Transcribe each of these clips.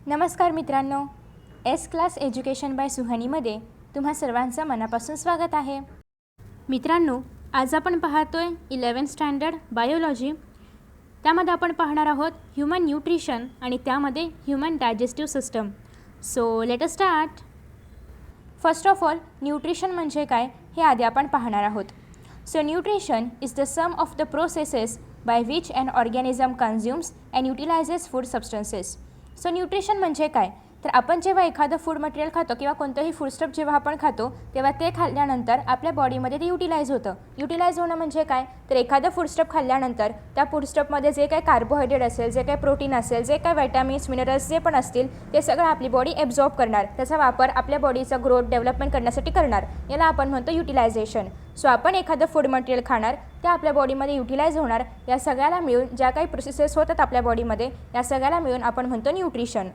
नमस्कार मित्रांनो, S class education bye सुहानीमध्ये तुम्हा सर्वांचं मनापासून स्वागत आहे. मित्रांनो, आज आपण पाहतोय 11th स्टँडर्ड बायोलॉजी. त्यामध्ये आपण पाहणार आहोत ह्यूमन न्यूट्रिशन आणि त्यामध्ये human digestive system. So let us start. First of all, nutrition म्हणजे काय हे आधी आपण पाहणार आहोत. So nutrition is the sum of the processes by which an organism consumes and utilises food substances. So nutrition म्हणजे काय, तर आपण जेव्हा एखादं फूड मटेरियल खातो किंवा कोणतंही फूडस्टफ जेव्हा आपण खातो तेव्हा ते खाल्ल्यानंतर आपल्या बॉडीमध्ये ते युटिलाइज होतं. युटिलाइज होणं म्हणजे काय, तर एखादं फूडस्टफ खाल्ल्यानंतर त्या फूडस्टफमध्ये जे काही कार्बोहायड्रेट असेल, जे काही प्रोटीन असेल, जे काही व्हिटॅमिन्स मिनरल्स जे पण असतील ते सगळं आपली बॉडी ॲब्झॉर्ब करणार, त्याचा वापर आपल्या बॉडीचा ग्रोथ डेव्हलपमेंट करण्यासाठी करणार. याला आपण म्हणतो युटिलायझेशन. सो आपण एखादं फूड मटेरियल खाणार, ते आपल्या बॉडीमध्ये युटिलाइज होणार. या सगळ्याला मिळून ज्या काही प्रोसेसेस होतात आपल्या बॉडीमध्ये या सगळ्याला मिळून आपण म्हणतो न्यूट्रिशन.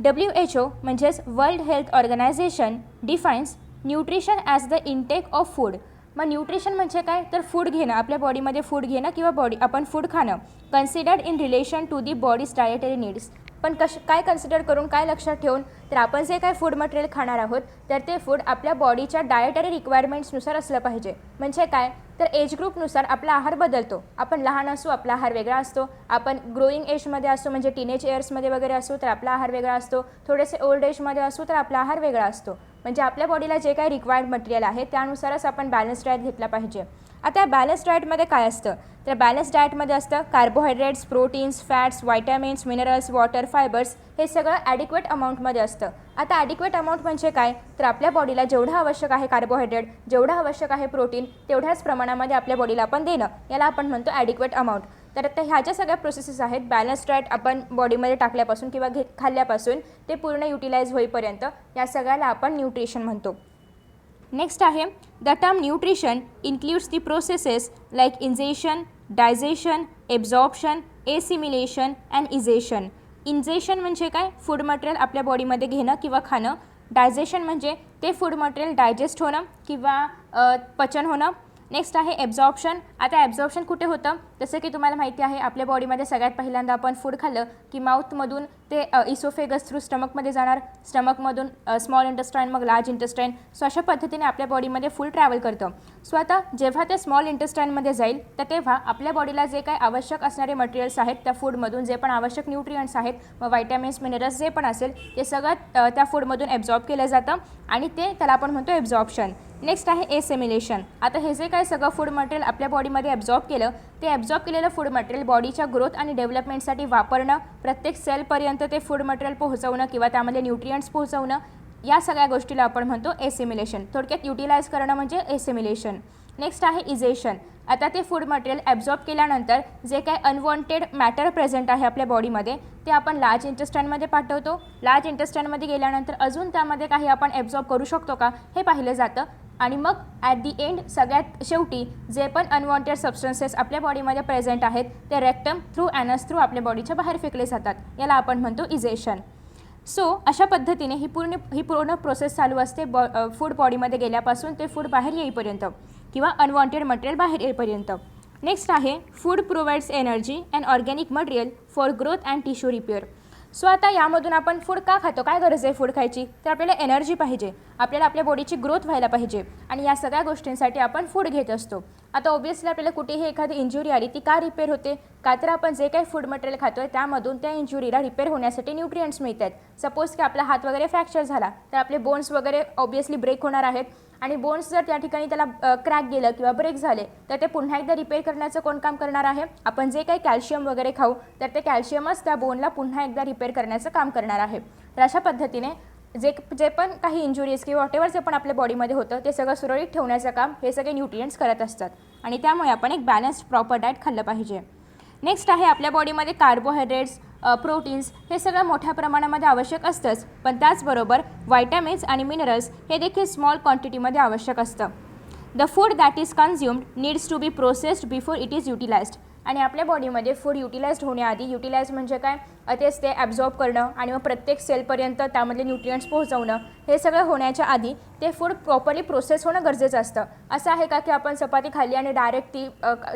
WHO म्हणजेच world health organization defines nutrition as the intake of food. मग न्यूट्रिशन म्हणजे काय, तर फूड घेणं, आपल्या बॉडीमध्ये फूड घेणं किंवा आपण फूड खाणं considered in relation to the body's dietary needs. पण काय कन्सिडर करून, काय लक्षात ठेवून, तर आपण जे काय फूड मटेरियल खाणार आहोत तर ते फूड आपल्या बॉडीच्या डायटरी रिक्वायरमेंट्सनुसार असलं पाहिजे. म्हणजे काय, तर एज ग्रुपनुसार आपला आहार बदलतो. आपण लहान असू आपला आहार वेगळा असतो, आपण ग्रोईंग एजमध्ये असतो म्हणजे टीनेज इयर्समध्ये वगैरे असू तर आपला आहार वेगळा असतो, थोडेसे ओल्ड एजमध्ये असू तर आपला आहार वेगळा असतो. म्हणजे आपल्या बॉडीला जे काही रिक्वायर्ड मटेरियल आहे त्यानुसारच आपण बॅलन्स डाएट घेतला पाहिजे. आता या बॅलन्स डाएटमध्ये काय असतं, तर बॅलन्स डाएटमध्ये असतं carbohydrates, proteins, fats, vitamins, minerals, water, fibres हे सगळं ॲडिक्वेट अमाऊंटमध्ये असतं. आता ॲडिक्वेट अमाऊंट म्हणजे काय, तर आपल्या बॉडीला जेवढं आवश्यक आहे कार्बोहायड्रेट, जेवढं आवश्यक आहे प्रोटीन, तेवढ्याच प्रमाणामध्ये आपल्या बॉडीला आपण देणं, याला आपण म्हणतो ॲडिक्वेट अमाऊंट. तर आता ह्या ज्या सगळ्या प्रोसेसेस आहेत बॅलन्स डाएट आपण बॉडीमध्ये टाकल्यापासून किंवा खाल्ल्यापासून ते पूर्ण युटिलाइज होईपर्यंत या सगळ्याला आपण न्यूट्रिशन म्हणतो. नेक्स्ट आहे the term nutrition includes the processes like ingestion, digestion, absorption, assimilation and egestion. Ingestion म्हणजे काय, फूड मटेरियल आपल्या बॉडीमध्ये घेणं किंवा खाणं. डायजेशन म्हणजे ते फूड मटेरियल डायजेस्ट होणं किंवा पचन होणं. नेक्स्ट आहे ॲब्झॉर्प्शन. आता ॲब्झॉर्प्शन कुठे होतं, जसं की तुम्हाला माहिती आहे आपल्या बॉडीमध्ये सगळ्यात पहिल्यांदा आपण फूड खाल्लं की माउथमधून ते इसोफेगस थ्रू स्टमकमध्ये जाणार, स्टमकमधून स्मॉल इंटेस्टाईन, मग लार्ज इंटेस्टाईन. सो अशा पद्धतीने आपल्या बॉडीमध्ये फूड ट्रॅव्हल करतं. सो आता जेव्हा ते स्मॉल इंटेस्टाईनमध्ये जाईल तर तेव्हा आपल्या बॉडीला जे काही आवश्यक असणारे मटेरियल्स आहेत त्या फूडमधून, जे पण आवश्यक न्यूट्रियंट्स आहेत, मग व्हिटॅमिन्स, मिनरल्स जे पण असेल ते सगळं त्या फूडमधून ॲब्झॉर्ब केलं जातं आणि त्याला आपण म्हणतो ॲब्झॉर्प्शन. नेक्स्ट आहे एसिमिलेशन. आता हे जे काही सगळं फूड मटेरियल आपल्या बॉडीमध्ये ॲब्झॉर्ब केलं, ते ॲब्झॉर्ब केलेलं फूड मटेरियल बॉडीच्या ग्रोथ आणि डेव्हलपमेंटसाठी वापरणं, प्रत्येक सेलपर्यंत ते फूड मटेरियल पोहोचवणं किंवा त्यामध्ये न्यूट्रियंट्स पोहोचवणं, या सगळ्या गोष्टीला आपण म्हणतो एसिमिलेशन. थोडक्यात युटिलाइज करणं म्हणजे एसिमिलेशन. नेक्स्ट आहे इजेशन. आता ते फूड मटेरियल ॲब्झॉर्ब केल्यानंतर जे काही अनवॉन्टेड मॅटर प्रेझेंट आहे आपल्या बॉडीमध्ये ते आपण लार्ज इंटेस्टाईनमध्ये पाठवतो. लार्ज इंटेस्टाईनमध्ये गेल्यानंतर अजून त्यामध्ये काही आपण ॲब्झॉर्ब करू शकतो का हे पाहिलं जातं. आणि मग ॲट दी एंड सगळ्यात शेवटी जे पण अनवॉन्टेड सबस्टन्सेस आपल्या बॉडीमध्ये प्रेझेंट आहेत ते रेक्टम थ्रू ॲनस थ्रू आपल्या बॉडीच्या बाहेर फेकले जातात. याला आपण म्हणतो इजेशन. सो अशा पद्धतीने ही पूर्ण प्रोसेस चालू असते फूड बॉडीमध्ये गेल्यापासून ते फूड बाहेर येईपर्यंत किंवा अनवॉन्टेड मटेरियल बाहेर येईपर्यंत. नेक्स्ट आहे food provides energy and organic material for growth and tissue repair. So आता यामधून आपण फूड का खातो, काय गरज आहे फूड खायची, तर आपल्याला एनर्जी पाहिजे, आपल्याला आपल्या बॉडीची ग्रोथ व्हायला पाहिजे आणि या सगळ्या गोष्टींसाठी आपण फूड घेत असतो. आता ऑब्व्हियसली आपल्याला कुठेही एखादी इंजुरी आली ती का रिपेअर होते, का तर आपण जे काही फूड मटेरियल खातो आहे त्यामधून त्या इंजुरीला रिपेअर होण्यासाठी न्यूट्रियंट्स मिळत आहेत. सपोज की आपला हात वगैरे फ्रॅक्चर झाला तर आपले बोन्स वगैरे ऑब्व्हियसली ब्रेक होणार आहेत आणि बोन्स जर त्या ठिकाणी त्याला क्रॅक गेलं किंवा ब्रेक झाले तर ते पुन्हा एकदा रिपेअर करण्याचं कोण काम करणार आहे, आपण जे काही कॅल्शियम वगैरे खाऊ तर ते कॅल्शियमच त्या बोनला पुन्हा एकदा रिपेअर करण्याचं काम करणार आहे. तर अशा पद्धतीने जे पण काही इंजुरीज किंवा वॉटेवर जे पण आपल्या बॉडीमध्ये होतं ते सगळं सुरळीत ठेवण्याचं काम हे सगळे न्यूट्रियंट्स करत असतात आणि त्यामुळे आपण एक बॅलन्स्ड प्रॉपर डाएट खाल्लं पाहिजे. नेक्स्ट आहे आपल्या बॉडीमध्ये कार्बोहायड्रेट्स, प्रोटीन्स हे सगळं मोठ्या प्रमाणामध्ये आवश्यक असतंच, पण त्याचबरोबर व्हिटॅमिन्स आणि मिनरल्स हे देखील स्मॉल क्वांटिटीमध्ये आवश्यक असतं. The food that is consumed needs to be processed before it is utilised. आणि आपल्या बॉडीमध्ये फूड युटिलाइज्ड होण्याआधी, युटिलाइज म्हणजे काय, तेच ते ॲब्झॉर्ब करणं आणि मग प्रत्येक सेलपर्यंत त्यामधले न्यूट्रियंट्स पोहोचवणं, हे सगळं होण्याच्या आधी ते फूड प्रॉपरली प्रोसेस होणं गरजेचं असतं. असं आहे का की आपण चपाती खाल्ली आणि डायरेक्ट ती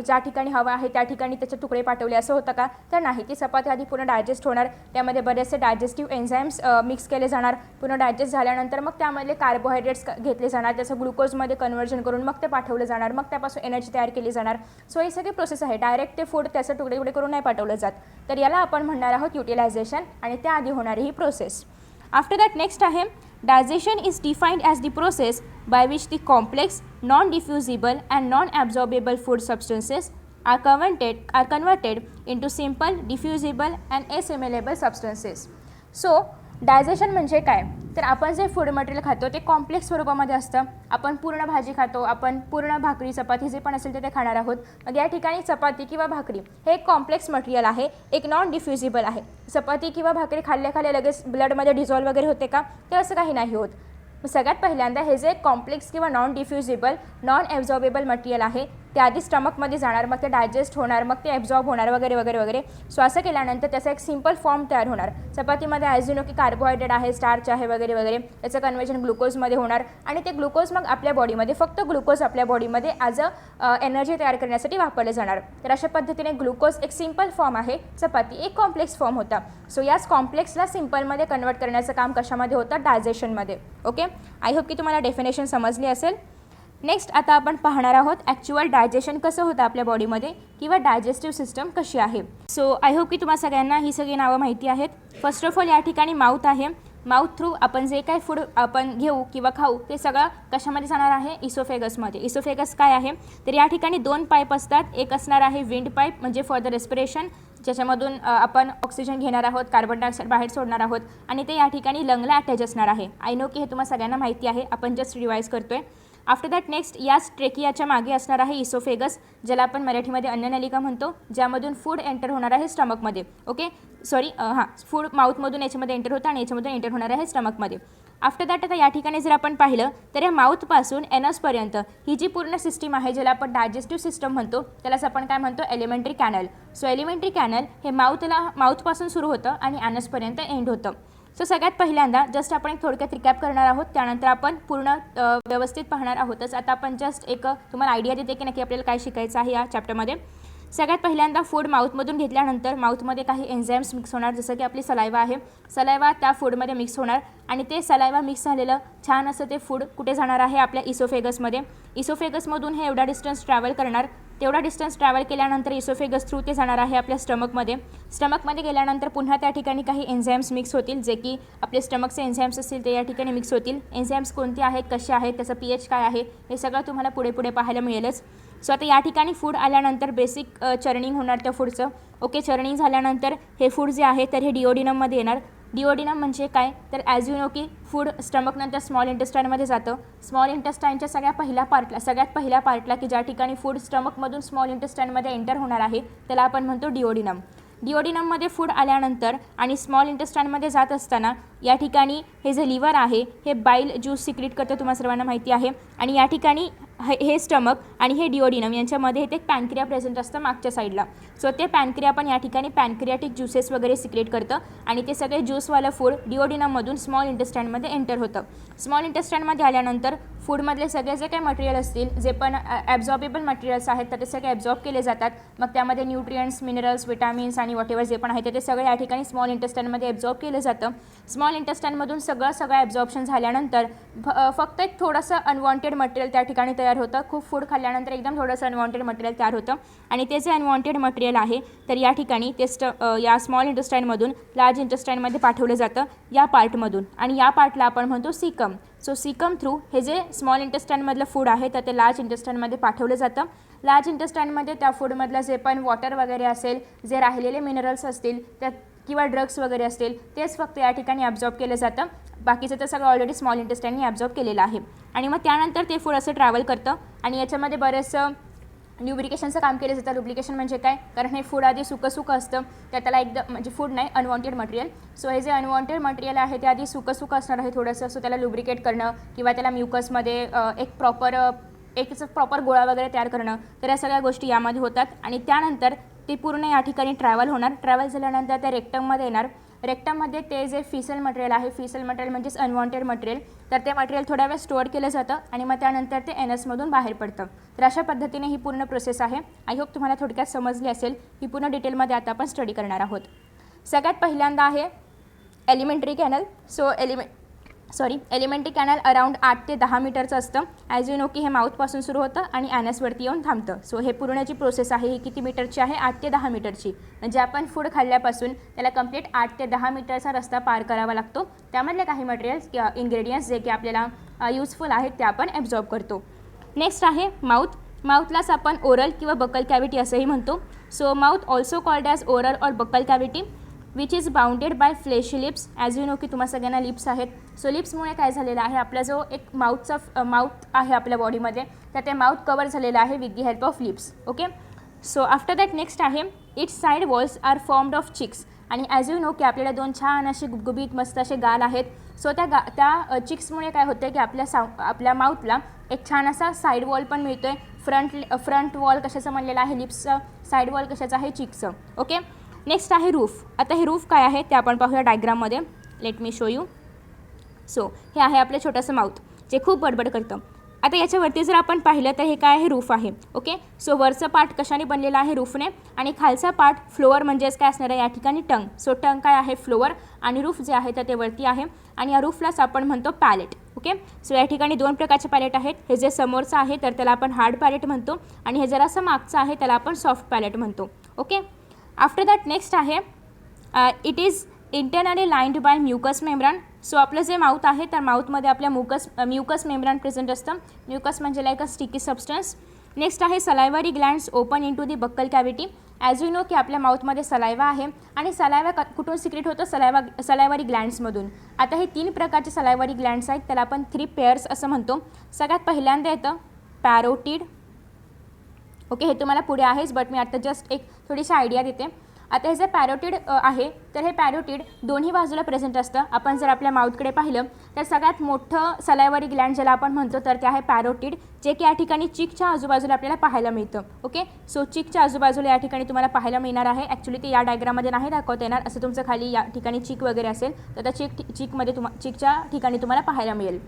ज्या ठिकाणी हवा आहे त्या ठिकाणी त्याचे तुकडे पाठवले, असं होतं का? तर नाही. ती चपाती आधी पूर्ण डायजेस्ट होणार, त्यामध्ये बरेचसे डायजेस्टिव्ह एन्झाईम्स मिक्स केले जाणार. पूर्ण डायजेस्ट झाल्यानंतर मग त्यामधले कार्बोहायड्रेट्स घेतले जाणार, त्याचं ग्लुकोजमध्ये कन्व्हर्जन करून मग ते पाठवलं जाणार, मग त्यापासून एनर्जी तयार केली जाणार. सो ही सगळी प्रोसेस आहे. डायरेक्ट ते फूड त्याचं तुकडे तुकडे करून नाही पाठवलं जात. तर याला आपण म्हणणार आहोत युटिलायझेशन आणि त्याआधी होणारी ही प्रोसेस. आफ्टर दॅट नेक्स्ट आहे digestion is defined as the process by which the complex, non diffusible and non absorbable food substances are converted into simple, diffusible and assimilable substances. So digestion म्हणजे काय, तर आपण जे food material खातो ते complex स्वरूपामध्ये असतं. आपण पूर्ण भाजी खातो, आपण पूर्ण भाकरी चपाती जे पण असेल ते खाणार आहोत. मग या ठिकाणी चपाती किंवा भाकरी हे एक कॉम्प्लेक्स मटेरियल आहे, एक नॉन डिफ्युजिबल आहे. चपाती किंवा भाकरी खाल्ल्या लगेच ब्लडमध्ये डिझॉल्व वगैरे होते का, तर असं काही नाही होत. सगळ्यात पहिल्यांदा हे जे कॉम्प्लेक्स किंवा नॉन डिफ्युजिबल, नॉन ॲब्झॉर्बेबल मटेरियल आहे ते आधी स्टमकमध्ये जाणार, मग ते डायजेस्ट होणार, मग ते ॲब्झॉर्ब होणार वगैरे वगैरे वगैरे. सो असं केल्यानंतर त्याचा एक सिम्पल फॉर्म तयार होणार. चपातीमध्ये ॲज यू नो की कार्बोहायड्रेट आहे, स्टार्च आहे वगैरे वगैरे, त्याचं कन्व्हर्जन ग्लुकोजमध्ये होणार आणि ते ग्लुकोज मग आपल्या बॉडीमध्ये, फक्त ग्लुकोज आपल्या बॉडीमध्ये ॲज एनर्जी तयार करण्यासाठी वापरले जाणार. तर अशा पद्धतीने ग्लुकोज एक सिम्पल फॉर्म आहे, चपाती एक कॉम्प्लेक्स फॉर्म होता. सो याच कॉम्प्लेक्सला सिम्पलमध्ये कन्वर्ट करण्याचं काम कशामध्ये होतं, डायजेशनमध्ये. ओके, आय होप की तुम्हाला डेफिनेशन समजली असेल. नेक्स्ट आता आपण पाहणार आहोत ॲक्च्युअल डायजेशन कसं होतं आपल्या बॉडीमध्ये किंवा डायजेस्टिव्ह सिस्टम कशी आहे. सो आय होप की तुम्हाला सगळ्यांना ही सगळी नावं माहिती आहेत. फर्स्ट ऑफ ऑल या ठिकाणी माउथ आहे. माउथ थ्रू आपण जे काही फूड आपण घेऊ किंवा खाऊ ते सगळं कशामध्ये जाणार आहे, इसोफेगसमध्ये. इसोफेगस काय आहे, तर या ठिकाणी 2 पाईप असतात. एक असणार आहे विंड पाईप म्हणजे फॉर द रेस्पिरेशन, ज्याच्यामधून आपण ऑक्सिजन घेणार आहोत, कार्बन डायऑक्साईड बाहेर सोडणार आहोत आणि ते या ठिकाणी लंगला अटॅच असणार आहे. आय नो की हे तुम्हाला सगळ्यांना माहिती आहे, आपण जस्ट रिवाईज करतोय. आफ्टर दॅट नेक्स्ट याच ट्रेकियाच्या मागे असणार आहे इसोफेगस, ज्याला आपण मराठीमध्ये अन्ननलिका म्हणतो, ज्यामधून फूड एंटर होणार आहे स्टमकमध्ये. ओके, सॉरी, फूड माउथमधून याच्यामध्ये एंटर होतं आणि याच्यामधून एंटर होणार आहे स्टमकमध्ये. आफ्टर दॅट आता या ठिकाणी जर आपण पाहिलं तर या माउथपासून एनसपर्यंत ही जी पूर्ण सिस्टीम आहे, ज्याला आपण डायजेस्टिव्ह सिस्टम म्हणतो, त्यालाच आपण काय म्हणतो, elementary canal. So elementary canal हे माउथपासून सुरू होतं आणि ॲनसपर्यंत एंड होतं. सो सगळ्यात पहिल्यांदा जस्ट आपण एक थोडक्यात रिकॅप करणार आहोत, त्यानंतर आपण पूर्ण व्यवस्थित पाहणार आहोतच. आता आपण जस्ट एक तुम्हाला आयडिया देते की नक्की आपल्याला काय शिकायचं आहे या चॅप्टरमध्ये. सगळ्यात पहिल्यांदा फूड माउथमधून घेतल्यानंतर माउथमध्ये काही एन्झाईम्स मिक्स होणार, जसं की आपली सलायवा आहे. सलायवा त्या फूडमध्ये मिक्स होणार आणि ते सलायवा मिक्स झालेलं छान असं ते फूड कुठे जाणार आहे, आपल्या इसोफेगसमध्ये. इसोफेगसमधून हे एवढा डिस्टन्स ट्रॅव्हल करणार. तेवढा डिस्टन्स ट्रॅव्हल केल्यानंतर इसोफेगस थ्रू ते जाणार आहे आपल्या स्टमकमध्ये. स्टमकमध्ये गेल्यानंतर पुन्हा त्या ठिकाणी काही एन्झाईम्स मिक्स होतील, जे की आपले स्टमकचे एन्झाईम्स असतील ते या ठिकाणी मिक्स होतील. एन्झाईम्स कोणते आहेत, कसे आहेत, त्याचं pH काय आहे, हे सगळं तुम्हाला पुढे पुढे पाहायला मिळेलच. सो आता या ठिकाणी फूड आल्यानंतर बेसिक चर्निंग होणार त्या फूडचं. ओके, चर्निंग झाल्यानंतर हे फूड जे आहे तर हे डिओडिनममध्ये येणार. डिओडिनम म्हणजे काय, तर ॲज यू नो की फूड स्टमकनंतर स्मॉल इंटेस्टाईनमध्ये जातं. स्मॉल इंटेस्टाईनच्या सगळ्यात पहिल्या पार्टला की ज्या ठिकाणी फूड स्टमकमधून स्मॉल इंटेस्टाईनमध्ये एंटर होणार आहे त्याला आपण म्हणतो डिओडिनम. डिओडिनममध्ये फूड आल्यानंतर आणि स्मॉल इंटेस्टाईनमध्ये जात असताना या ठिकाणी हे जे लिव्हर आहे हे बाईल ज्यूस सिक्रेट करतं, तुम्हाला सर्वांना माहिती आहे. आणि या ठिकाणी हे स्टमक आणि हे डिओडिनम यांच्यामध्ये हे एक पॅनक्रिया प्रेझेंट असतं मागच्या साईडला. सो ते पॅनक्रिया पण या ठिकाणी पॅनक्रियाटिक ज्युसेस वगैरे सिक्रेट करतं आणि ते सगळे ज्यूसवालं फूड डिओडिनममधून स्मॉल इंटेस्टाईनमध्ये एंटर होतं. स्मॉल इंटेस्टाईनमध्ये आल्यानंतर फूडमधले सगळे जे काही मटेरियल असतील, जे पण ॲब्झॉर्बेबल मटेरियल्स आहेत तर ते सगळे ॲब्झॉर्ब केले जातात. मग त्यामध्ये न्यूट्रियंट्स, मिनरल्स, विटामिन्स आणि वॉटेवर जे पण आहे ते सगळे या ठिकाणी स्मॉल इंटेस्टाईनमध्ये ॲब्झॉर्ब केलं जातं. स्मॉल इंटेस्टाईनमधून सगळं ॲब्झॉर्प्शन झाल्यानंतर फक्त एक थोडंसं अनवॉन्टेड मटेरियल त्या ठिकाणी तयार होतं. खूप फूड खाल्ल्यानंतर एकदम थोडंसं अनवॉन्टेड मटेरियल तयार होतं आणि ते जे अनवॉन्टेड मटेरियल आहे तर या ठिकाणी ते या स्मॉल इंटेस्टाईनमधून लार्ज इंटेस्टाईनमध्ये पाठवलं जातं या पार्टमधून आणि या पार्टला आपण म्हणतो सिकम. सो सिकम थ्रू हे जे स्मॉल इंटेस्टाईनमधलं फूड आहे तर ते लार्ज इंटेस्टाईनमध्ये पाठवलं जातं. लार्ज इंटेस्टाईनमध्ये त्या फूडमधलं जे पण वॉटर वगैरे असेल, जे राहिलेले मिनरल्स असतील त्या किंवा ड्रग्स वगैरे असतील तेच फक्त या ठिकाणी ॲब्झॉर्ब केलं जातं. बाकीचं तर सगळं ऑलरेडी स्मॉल इंटेस्टाईनने ॲब्झॉर्ब केलेलं आहे. आणि मग त्यानंतर ते फूड असं ट्रॅव्हल करतं आणि याच्यामध्ये बरेचसं ल्युब्रिकेशनचं काम केलं जातं. लुब्रिकेशन म्हणजे काय, कारण हे फूड आधी सुकं असतं तर त्याला एकदम म्हणजे फूड नाही, अनवॉन्टेड मटेरियल. सो हे जे अनवॉन्टेड मटेरियल आहे ते आधी सुकं असणार आहे थोडंसं. सो त्याला लुब्रिकेट करणं किंवा त्याला म्युकसमध्ये एक प्रॉपर गोळा वगैरे तयार करणं, तर या सगळ्या गोष्टी यामध्ये होतात. आणि त्यानंतर ती पूर्ण या ठिकाणी ट्रॅव्हल होणार. ट्रॅव्हल झाल्यानंतर त्या रेक्टममध्ये येणार. रेक्टममध्ये ते जे फिसल मटेरियल आहे, फिसल मटेरियल म्हणजेच अनवॉन्टेड मटेरियल, तर ते मटेरियल थोड्या वेळ स्टोअर केलं जातं आणि मग त्यानंतर ते एनसमधून बाहेर पडतं. तर अशा पद्धतीने ही पूर्ण प्रोसेस आहे. आय होप तुम्हाला थोडक्यात समजली असेल. ही पूर्ण डिटेलमध्ये आता आपण स्टडी करणार आहोत. सगळ्यात पहिल्यांदा आहे elementary canal. So elementary canal around 8 ते 10 मीटरचं असतं. ॲज यू नो की हे माउथपासून सुरू होतं आणि ॲनसवरती येऊन थांबतं. सो हे पूर्ण जी प्रोसेस आहे ही किती मीटरची आहे? 8 ते 10 मीटरची. म्हणजे आपण फूड खाल्ल्यापासून त्याला कंप्लीट 8 ते 10 मीटरचा रस्ता पार करावा लागतो. त्यामधले काही मटेरियल्स किंवा इन्ग्रेडियंट्स जे की आपल्याला यूजफुल आहेत ते आपण ॲब्झॉर्ब करतो. नेक्स्ट आहे माउथ. माउथलाच आपण ओरल किंवा बकल कॅव्हिटी असंही म्हणतो. So mouth also called as oral or buccal cavity which is bounded by fleshy lips. As you know की तुम्हा सगळ्यांना लिप्स आहेत. सो लिप्समुळे काय झालेलं आहे, आपला जो एक माउथ आहे आपल्या बॉडीमध्ये, तर ते माउथ कवर झालेलं आहे with the help of lips. Okay. So after that next आहे its side walls are formed of cheeks. आणि ॲज यू नो की आपल्याला 2 छान असे गुबगुबीत मस्त असे गाल आहेत. सो त्या चिक्समुळे काय होतं की आपल्या माउथला एक छान असा साईड वॉल पण मिळतो आहे. फ्रंट वॉल कशाचं म्हणलेलं आहे? लिप्सचं. साईड वॉल कशाचं आहे? चिक्सचं. ओके. नेक्स्ट आहे रूफ. आता हे रूफ काय आहे ते आपण पाहूया डायग्राममध्ये. Late me show you. So हे आहे आपलं छोटंसं माउथ जे खूप बडबड करतं. आता याच्यावरती जर आपण पाहिलं तर हे काय आहे? रूफ आहे. ओके. सो वरचं पार्ट कशाने बनलेलं आहे? रूफने. आणि खालचा पार्ट फ्लोअर म्हणजेच काय असणार आहे या ठिकाणी? टंग. सो टंग काय आहे? फ्लोअर. आणि रूफ जे आहे तर ते वरती आहे. आणि या रूफलाच आपण म्हणतो पॅलेट. ओके. सो या ठिकाणी 2 प्रकारचे पॅलेट आहेत. हे जे समोरचं आहे तर त्याला आपण हार्ड पॅलेट म्हणतो आणि हे जरासं मागचं आहे त्याला आपण सॉफ्ट पॅलेट म्हणतो. ओके. आफ्टर दॅट नेक्स्ट आहे it is internally lined by mucous membrane. So आपलं जे माउथ आहे तर माउथमध्ये आपल्या म्युकस मेम्ब्रान प्रेझेंट असतं. म्युकस म्हणजे like a sticky substance. Next आहे salivary glands open into the buccal cavity. As you know की आपल्या माउथमध्ये सलायवा आहे आणि सलायवा कुठून सिक्रेट होतं? सलायवरी ग्लँड्समधून. आता हे 3 प्रकारचे सलायवरी ग्लँड्स आहेत. त्याला आपण 3 पेअर्स असं म्हणतो. सगळ्यात पहिल्यांदा येतं पॅरोटिड. ओके. हे तुम्हाला पुढे आहेच बट मी आता जस्ट एक थोडीशी आयडिया देते. आता हे जे पॅरोटिड आहे तर हे पॅरोटिड दोन्ही बाजूला प्रेझेंट असतं. आपण जर आपल्या माउथकडे पाहिलं तर सगळ्यात मोठं सलायवरी ग्लँड ज्याला आपण म्हणतो तर ते आहे पॅरोटिड, जे की या ठिकाणी चिकच्या आजूबाजूला आपल्याला पाहायला मिळतं. ओके. सो चिकच्या आजूबाजूला या ठिकाणी तुम्हाला पाहायला मिळणार आहे. ॲक्च्युली ते या डायग्राममध्ये नाही दाखवता येणार. असं तुमचं खाली या ठिकाणी चिक वगैरे असेल तर त्या चिकमध्ये चिकच्या ठिकाणी तुम्हाला पाहायला मिळेल.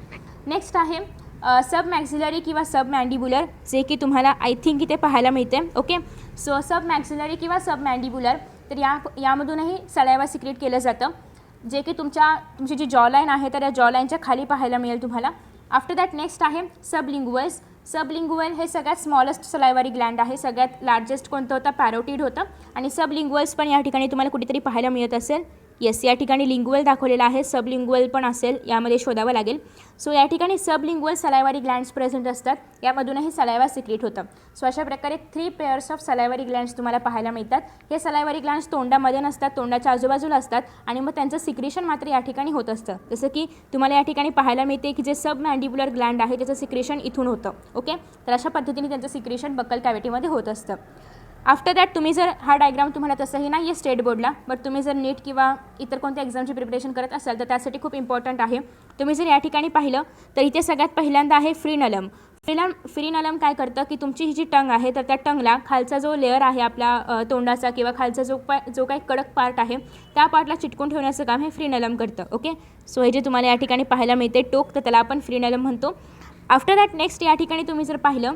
नेक्स्ट आहे सब मॅक्झिलरी किंवा सब मॅन्डिब्युलर, जे की तुम्हाला आय थिंक इथे पाहायला मिळते. ओके. सो सब मॅक्झिलरी किंवा सब मॅन्डिब्युलर, तर यामधूनही सलायवा सिक्रेट केलं जातं, जे की तुमची जी जॉलाईन आहे तर या जॉलाईनच्या खाली पाहायला मिळेल तुम्हाला. आफ्टर दॅट नेक्स्ट आहे सबलिंग्युअल्स. सबलिंग्युअल हे सगळ्यात स्मॉलेस्ट सलायवरी ग्लँड आहे. सगळ्यात लार्जेस्ट कोणतं होतं? पॅरोटिड होतं. आणि सबलिंग्युअल्स पण या ठिकाणी तुम्हाला कुठेतरी पाहायला मिळत असेल. येस, या ठिकाणी लिंग्युअल दाखवलेला आहे. सबलिंग्युअल पण असेल, यामध्ये शोधावं लागेल. सो या ठिकाणी सबलिंग्युअल सलायवरी ग्लँड्स प्रेझेंट असतात. यामधूनही सलायवा सिक्रेट होतं. सो अशा प्रकारे 3 पेअर्स ऑफ सलायवरी ग्लँड्स तुम्हाला पाहायला मिळतात. हे सलायवरी ग्लँड्स तोंडामध्ये नसतात, तोंडाच्या आजूबाजूला असतात आणि मग त्यांचं सिक्रेशन मात्र या ठिकाणी होत असतं. जसं की तुम्हाला या ठिकाणी पाहायला मिळते की जे सब मॅन्डिब्युलर ग्लँड आहे त्याचं सिक्रेशन इथून होतं. ओके. तर अशा पद्धतीने त्यांचं सिक्रेशन बक्कल कॅव्हिटीमध्ये होत असतं. आफ्टर दॅट तुम्ही जर हा डायग्राम तुम्हाला तसंही नाही आहे स्टेट बोर्डला, बट तुम्ही जर नीट किंवा इतर कोणत्या एक्झामची प्रिपरेशन करत असाल तर त्यासाठी खूप इम्पॉर्टंट आहे. तुम्ही जर या ठिकाणी पाहिलं तर इथे सगळ्यात पहिल्यांदा आहे फ्रीनलम. फ्रीनलम काय करतं की तुमची ही जी टंग आहे तर त्या टंगला खालचा जो लेअर आहे आपल्या तोंडाचा किंवा खालचा जो काही कडक पार्ट आहे त्या पार्टला चिटकून ठेवण्याचं काम हे फ्रीनलम करतं. ओके. सो हे जे तुम्हाला या ठिकाणी पाहायला मिळते टोक, तर त्याला आपण फ्रीनलम म्हणतो. आफ्टर दॅट नेक्स्ट या ठिकाणी तुम्ही जर पाहिलं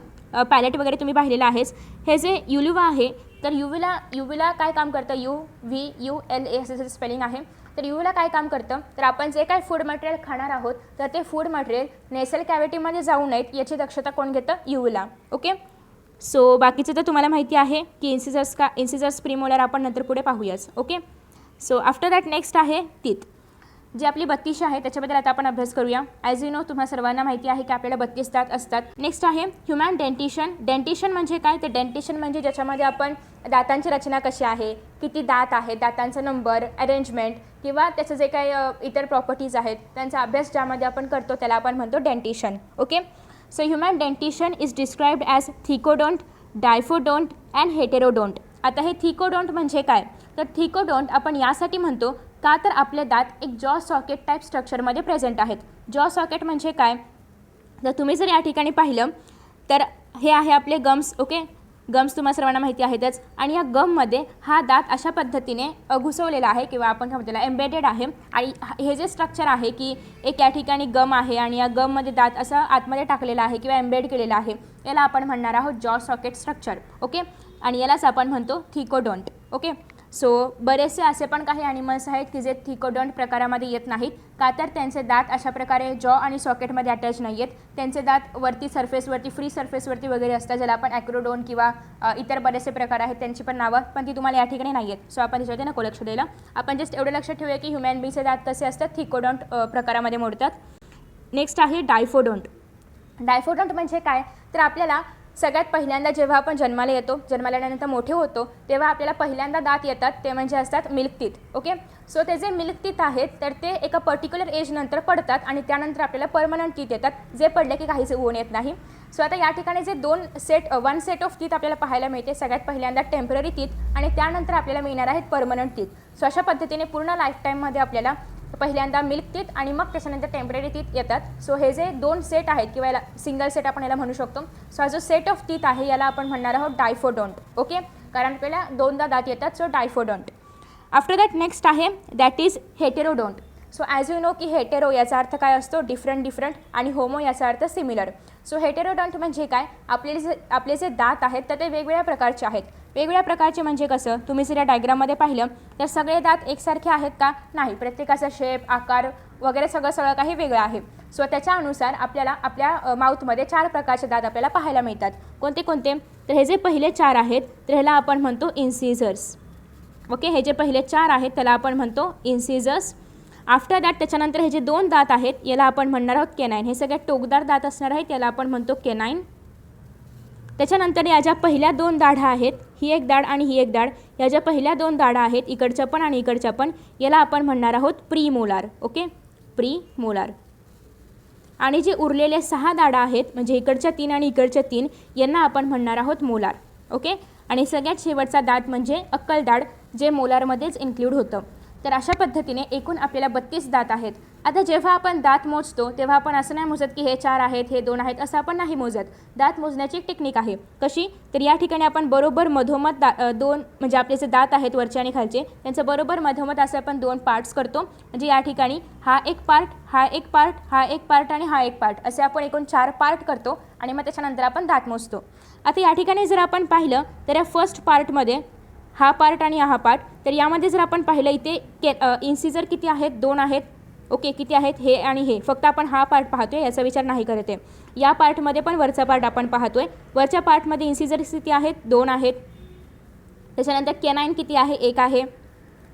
पॅलेट वगैरे तुम्ही पाहिलेलं आहेच. हे जे युलिवा आहे तर युविला काय काम करतं? UVULA असं स्पेलिंग आहे. तर युविला काय काम करतं? तर आपण जे काय फूड मटेरियल खाणार आहोत तर ते फूड मटेरियल नेसल कॅव्हिटीमध्ये जाऊ नयेत याची दक्षता कोण घेतं? युविला. ओके. सो बाकीचं तर तुम्हाला माहिती आहे की इन्सिजर्स प्रीमोलर आपण नंतर पुढे पाहूयाच. Okay. So after that next आहे टीथ, जी आपली 32 आहे त्याच्याबद्दल आता आपण अभ्यास करूया. ॲज यू नो तुम्हाला सर्वांना माहिती आहे की आपल्याला 32 दात असतात. नेक्स्ट आहे ह्युमन डेंटिशन. डेंटिशन म्हणजे काय? तर डेंटिशन म्हणजे ज्याच्यामध्ये आपण दातांची रचना कशी आहे, किती दात आहेत, दातांचा नंबर, अरेंजमेंट किंवा त्याचं जे काही इतर प्रॉपर्टीज आहेत त्यांचा अभ्यास ज्यामध्ये आपण करतो त्याला आपण म्हणतो dentition. Okay. So human dentition is described as thecodont, diphyodont and heterodont. आता हे थिकोडोंट म्हणजे काय? तर थिकोडोंट आपण यासाठी म्हणतो का तर आपले दात एक जॉ सॉकेट टाईप स्ट्रक्चरमध्ये प्रेझेंट आहेत. जॉ सॉकेट म्हणजे काय? तर तुम्ही जर या ठिकाणी पाहिलं तर हे आहे आपले गम्स. ओके. गम्स तुम्हाला सर्वांना माहिती आहेतच. आणि या गममध्ये हा दात अशा पद्धतीने घुसवलेला आहे किंवा आपण काय म्हणतो त्याला एम्बेडेड आहे. आणि हे जे स्ट्रक्चर आहे की एक या ठिकाणी गम आहे आणि या गममध्ये दात असा आतमध्ये टाकलेला आहे किंवा एम्बेड केलेला आहे, याला आपण म्हणणार आहोत जॉ सॉकेट स्ट्रक्चर. ओके, आणि यालाच आपण म्हणतो थिकोडोंट. ओके, सो बरेचसे असे पण काही ॲनिमल्स आहेत की जे थिकोडोंट प्रकारामध्ये येत नाहीत, का तर त्यांचे दात अशा प्रकारे जॉ आणि सॉकेटमध्ये अटॅच नाही आहेत. त्यांचे दात वरती सरफेसवरती, फ्री सरफेसवरती वगैरे असतात, ज्याला आपण ॲक्रोडोंट किंवा इतर बरेचसे प्रकार आहेत त्यांची पण नावं, पण ती तुम्हाला या ठिकाणी नाही आहेत. सो आपण त्याच्यावरती नको लक्ष द्यायला. आपण जस्ट एवढं लक्षात ठेवूया की ह्युमन बीचे दात कसे असतात, थिकोडोंट प्रकारामध्ये मोडतात. नेक्स्ट आहे डायफोडोंट. डायफोडोंट म्हणजे काय, तर आपल्याला सगळ्यात पहिल्यांदा जेव्हा आपण जन्माला येतो, जन्माला आल्यानंतर मोठे होतो, तेव्हा आपल्याला पहिल्यांदा दात येतात, ते म्हणजे असतात मिल्क टीथ. ओके, सो ते जे मिल्क टीथ आहेत तर ते एका पर्टिक्युलर एज नंतर पडतात आणि त्यानंतर आपल्याला परमनंट टीथ येतात, जे पडले की काहीच होऊन येत नाही. सो आता या ठिकाणी जे वन सेट ऑफ टीथ आपल्याला पाहायला मिळते, सगळ्यात पहिल्यांदा टेम्पररी टीथ आणि त्यानंतर आपल्याला मिळणार आहेत परमनंट टीथ. सो अशा पद्धतीने पूर्ण लाईफटाईममध्ये आपल्याला पहिल्यांदा मिल्क टीथ आणि मग त्याच्यानंतर टेम्पररी टीथ येतात. सो हे जे 2 सेट आहेत किंवा याला सिंगल सेट आपण याला म्हणू शकतो. सो हा जो सेट ऑफ टीथ आहे याला आपण म्हणणार आहोत डायफोडोंट. ओके, कारण आपल्याला 2दा दात येतात, सो डायफोडोंट. आफ्टर दॅट नेक्स्ट आहे that is heterodont. So as you know की हेटेरो याचा अर्थ काय असतो, डिफरंट आणि होमो याचा अर्थ सिमिलर. सो हेटेरोडोंट म्हणजे काय, आपले जे दात आहेत तर ते वेगवेगळ्या प्रकारचे आहेत. वेगवेगळ्या प्रकारचे म्हणजे कसं, तुम्ही जर या डायग्राममध्ये पाहिलं तर सगळे दात एकसारखे आहेत का, नाही, प्रत्येकाचा शेप, आकार वगैरे सगळं काही वेगळं आहे. सो त्याच्यानुसार आपल्याला आपल्या माउथमध्ये 4 प्रकारचे दात आपल्याला पाहायला मिळतात. कोणते कोणते, तर हे जे पहिले 4 आहेत तर ह्याला आपण म्हणतो इन्सिझर्स. ओके, हे जे पहिले 4 आहेत त्याला आपण म्हणतो इन्सिझर्स. आफ्टर दॅट त्याच्यानंतर हे जे 2 दात आहेत याला आपण म्हणणार आहोत केनाईन. हे सगळ्यात टोकदार दात असणार आहेत, याला आपण म्हणतो केनाईन. त्याच्यानंतर या ज्या पहिल्या 2 दाढा आहेत, ही एक दाढ आणि ही एक दाढ, या ज्या पहिल्या 2 दाढा आहेत इकडच्या पण आणि इकडच्या पण, याला आपण म्हणणार आहोत प्रीमोलार. Okay, premolar. आणि जे उरलेले 6 दाढा आहेत म्हणजे इकडच्या 3 आणि इकडच्या 3, यांना आपण म्हणणार आहोत मोलार. ओके, आणि सगळ्यात शेवटचा दात म्हणजे अक्कल दाढ, जे मोलारमध्येच इन्क्लूड होतं. तर अशा पद्धतीने एकूण आपल्याला 32 दात आहेत. आता जेव्हा आपण दात मोजतो तेव्हा आपण असं नाही मोजत की हे 4 आहेत, हे 2 आहेत, असं आपण नाही मोजत. दात मोजण्याची एक टेक्निक आहे. कशी, तर या ठिकाणी आपण बरोबर मधोमध 2 म्हणजे आपले जे दात आहेत वरचे आणि खालचे, त्यांचं बरोबर मधोमध असं आपण 2 पार्ट्स करतो. म्हणजे या ठिकाणी हा एक पार्ट, हा एक पार्ट, हा एक पार्ट आणि हा एक पार्ट, असे आपण एकूण 4 पार्ट करतो आणि मग त्याच्यानंतर आपण दात मोजतो. आता या ठिकाणी जर आपण पाहिलं तर या फर्स्ट पार्टमध्ये हा पार्ट आणि हा पार्ट, तर यामध्ये जर आपण पाहिलं इथे इन्सिजर किती आहेत, 2 आहेत. ओके, किती आहेत, हे आणि हे, फक्त आपण हा पार्ट पाहतोय, याचा विचार नाही करत आहे. या पार्टमध्ये पण वरचा पार्ट आपण पाहतोय, वरच्या पार्टमध्ये इन्सिजर किती आहेत, 2 आहेत. त्याच्यानंतर केनाईन किती आहे, 1 आहे.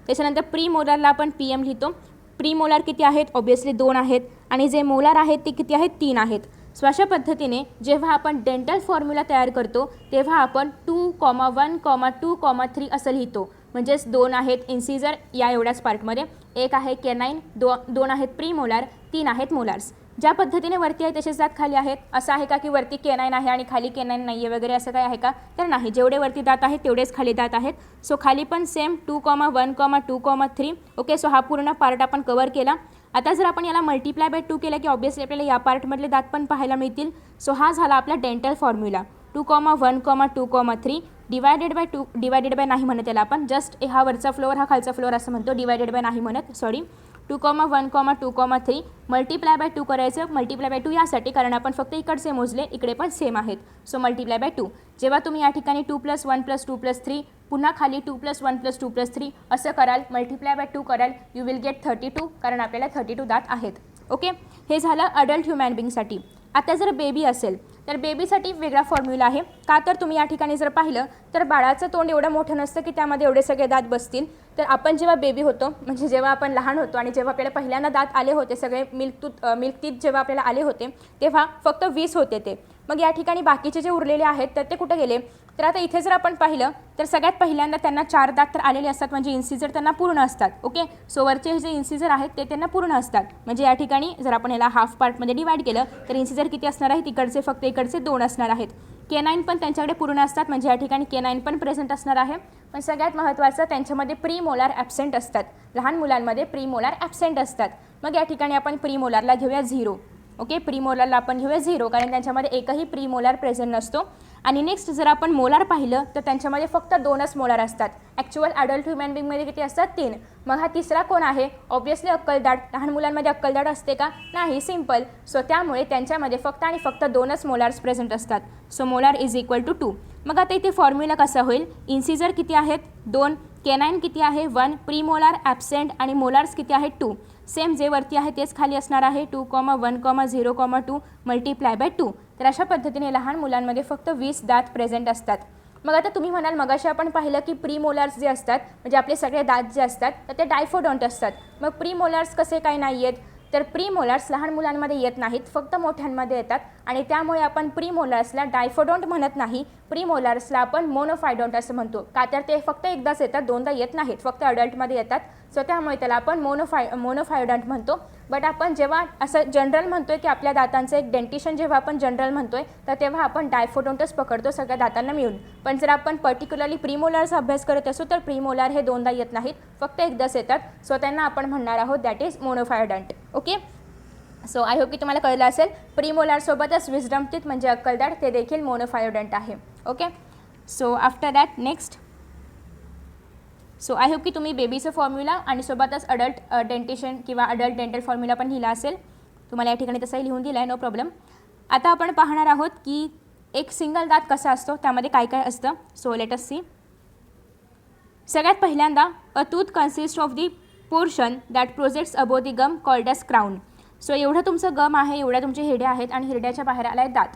त्याच्यानंतर प्रीमोलारला आपण PM लिहितो. प्रीमोलार किती आहेत, ऑब्वियसली 2 आहेत. आणि जे मोलार आहेत ते किती आहेत, 3 आहेत. सो अशा पद्धतीने जेव्हा आपण डेंटल फॉर्म्युला तयार करतो तेव्हा आपण 2,1,2,3 असं लिहितो. म्हणजेच 2 आहेत इन्सिजर या एवढ्याच पार्टमध्ये, 1 आहे केनाईन, 2 आहेत प्रीमोलार, 3 आहेत मोलार्स. ज्या पद्धतीने वरती आहे तसेच दात खाली आहेत. असं आहे का की वरती केनाईन आहे आणि खाली केनाईन नाही आहे वगैरे, असं काय आहे का, तर नाही. जेवढे वरती दात आहेत तेवढेच खाली दात आहेत. सो खाली पण सेम 2,1,2,3. ओके, सो हा पूर्ण पार्ट आपण कवर केला. आता जर आपण याला मल्टिप्लाय बाय 2 केलं की ऑब्वियसली आपल्याला या पार्टमधले दात पण पाहायला मिळतील. सो हा झाला आपला dental formula. 2,1,2,3 divided by 2, divided by नाही म्हणत याला आपण, जस्ट हा वरचा फ्लोअर हा खालचा फ्लोअर असं म्हणतो, डिवायडेड बाय नाही म्हणत, सॉरी. 2,1,2,3 मल्टिप्लाय बाय 2 करायचं. मल्टिप्लाय बाय 2 यासाठी कारण आपण फक्त इकडचे मोजले, इकडे पण सेम आहेत. So multiply by 2. जेव्हा तुम्ही या ठिकाणी 2 + 1 + 2 + 3, पुन्हा खाली 2 + 1 + 2 + 3 असं कराल, मल्टिप्लाय बाय 2 कराल, यू विल गेट 32, कारण आपल्याला 32 दात आहेत. ओके, हे झालं अडल्ट ह्युमॅन बिंगसाठी. आता जर बेबी असेल तर बेबीसाठी वेगळा फॉर्म्युला आहे. का तर तुम्ही या ठिकाणी जर पाहिलं तर बाळाचं तोंड एवढं मोठं नसतं की त्यामध्ये एवढे सगळे दात बसतील. तर आपण जेव्हा बेबी होतो म्हणजे जेव्हा आपण लहान होतो आणि जेव्हा आपल्याला पहिल्यांदा दात आले होते, सगळे मिल्क टीथ जेव्हा आपल्याला आले होते तेव्हा फक्त 20 होते ते. मग या ठिकाणी बाकीचे जे उरलेले आहेत तर ते कुठे गेले, तर आता इथे जर आपण पाहिलं तर सगळ्यात पहिल्यांदा त्यांना 4 दात तर आलेले असतात, म्हणजे इन्सिजर त्यांना पूर्ण असतात. ओके, सो वरचे जे इन्सिजर आहेत ते त्यांना पूर्ण असतात. म्हणजे या ठिकाणी जर आपण याला हाफ पार्टमध्ये डिवाइड केलं तर इन्सिजर किती असणार आहेत, इकडचे फक्त इकडचे 2 असणार आहेत. केनाईन पण त्यांच्याकडे पूर्ण असतात, म्हणजे या ठिकाणी केनाईन पण प्रेझेंट असणार आहे. पण सगळ्यात महत्त्वाचं त्यांच्यामध्ये प्रीमोलार ॲब्सेंट असतात. लहान मुलांमध्ये प्रीमोलार ॲब्सेंट असतात. मग या ठिकाणी आपण प्रीमोलारला घेऊया 0. ओके, प्रीमोलारला आपण घेऊया 0 कारण त्यांच्यामध्ये एकही प्रीमोलार प्रेझेंट नसतो. आणि नेक्स्ट जर आपण मोलार पाहिलं तर त्यांच्यामध्ये फक्त 2च मोलार असतात. ॲक्च्युअल अडल्ट ह्युमन बिंगमध्ये किती असतात? 3. मग हा तिसरा कोण आहे? ऑब्व्हियसली अक्कलदाट. लहान मुलांमध्ये अक्कलदाट असते का? नाही, सिम्पल. सो त्यामुळे त्यांच्यामध्ये फक्त आणि फक्त 2च मोलार्स प्रेझेंट असतात. So molar is equal to 2. मग आता इथे फॉर्म्युला कसा होईल? इन्सिजर किती आहेत? 2. केनाइन किती आहे? 1. प्रीमोलार, ॲब्सेंट आणि मोलार्स किती आहेत? 2. सेम जे वरती आहे तेच खाली असणार आहे. 2, 1, 0, 2 मल्टिप्लाय बाय 2. तर अशा पद्धतीने लहान मुलांमध्ये फक्त 20 दात प्रेझेंट असतात. मग आता तुम्ही म्हणाल मगाशी आपण पाहिलं की प्रीमोलार्स जे असतात म्हणजे आपले सगळे दात जे असतात तर ते डायफोडोंट असतात. मग प्रीमोलार्स कसे काय नाही आहेत? तर प्रीमोलार्स लहान मुलांमध्ये येत नाहीत, फक्त मोठ्यांमध्ये येतात आणि त्यामुळे आपण प्रीमोलार्सला डायफोडोंट म्हणत नाही, प्रीमोलार्सला आपण मोनोफायडोंट असं म्हणतो. का तर ते फक्त एकदाच येतात, दोनदा येत नाहीत, फक्त अडल्टमध्ये येतात. सो त्यामुळे त्याला आपण मोनोफायडोंट म्हणतो. बट आपण जेव्हा असं जनरल म्हणतोय की आपल्या दातांचं एक डेंटिशन जेव्हा आपण जनरल म्हणतोय तर तेव्हा आपण डायफोडोंटच पकडतो सगळ्या दातांना मिळून. पण जर आपण पर्टिक्युलरली प्रीमोलारचा अभ्यास करत असू तर प्रीमोलार हे दोनदा येत नाहीत, फक्त एकदाच येतात. सो त्यांना आपण म्हणणार आहोत that is monophyodont. Okay, so I hope की तुम्हाला कळलं असेल. प्रीमोलारसोबतच विजडम टीथ म्हणजे अक्कलदाट ते देखील मोनोफायडोंट आहे. Okay, so after that next. So I hope की तुम्ही बेबीचं फॉर्म्युला आणि सोबतच अडल्ट डेंटिशन किंवा अडल्ट डेंटल फॉर्म्युला पण लिहिला असेल. तुम्हाला या ठिकाणी तसाही लिहून दिला आहे, नो प्रॉब्लेम. आता आपण पाहणार आहोत की एक सिंगल दात कसा असतो, त्यामध्ये काय काय असतं. So let us see. सगळ्यात पहिल्यांदा a tooth consist of the portion that projects above the gum called as crown. So एवढं तुमचं गम आहे, एवढ्या तुमचे हिरड्या आहेत आणि हिरड्याच्या बाहेर आला आहे दात.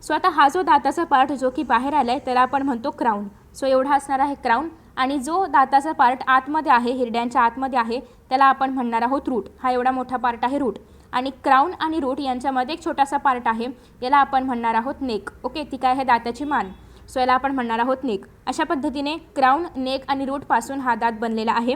सो आता हा जो दाताचा पार्ट जो की बाहेर आला आहे त्याला आपण म्हणतो क्राउन. सो एवढा असणार आहे क्राउन. आणि जो दाताचा पार्ट आतमध्ये आहे, हिरड्यांच्या आतमध्ये आहे, त्याला आपण म्हणणार आहोत रूट. हा एवढा मोठा पार्ट आहे रूट. आणि क्राउन आणि रूट यांच्यामध्ये एक छोटासा पार्ट आहे, याला आपण म्हणणार आहोत नेक. ओके, ती काय आहे? दाताची मान. सो याला आपण म्हणणार आहोत नेक. अशा पद्धतीने क्राउन, नेक आणि रूटपासून हा दात बनलेला आहे.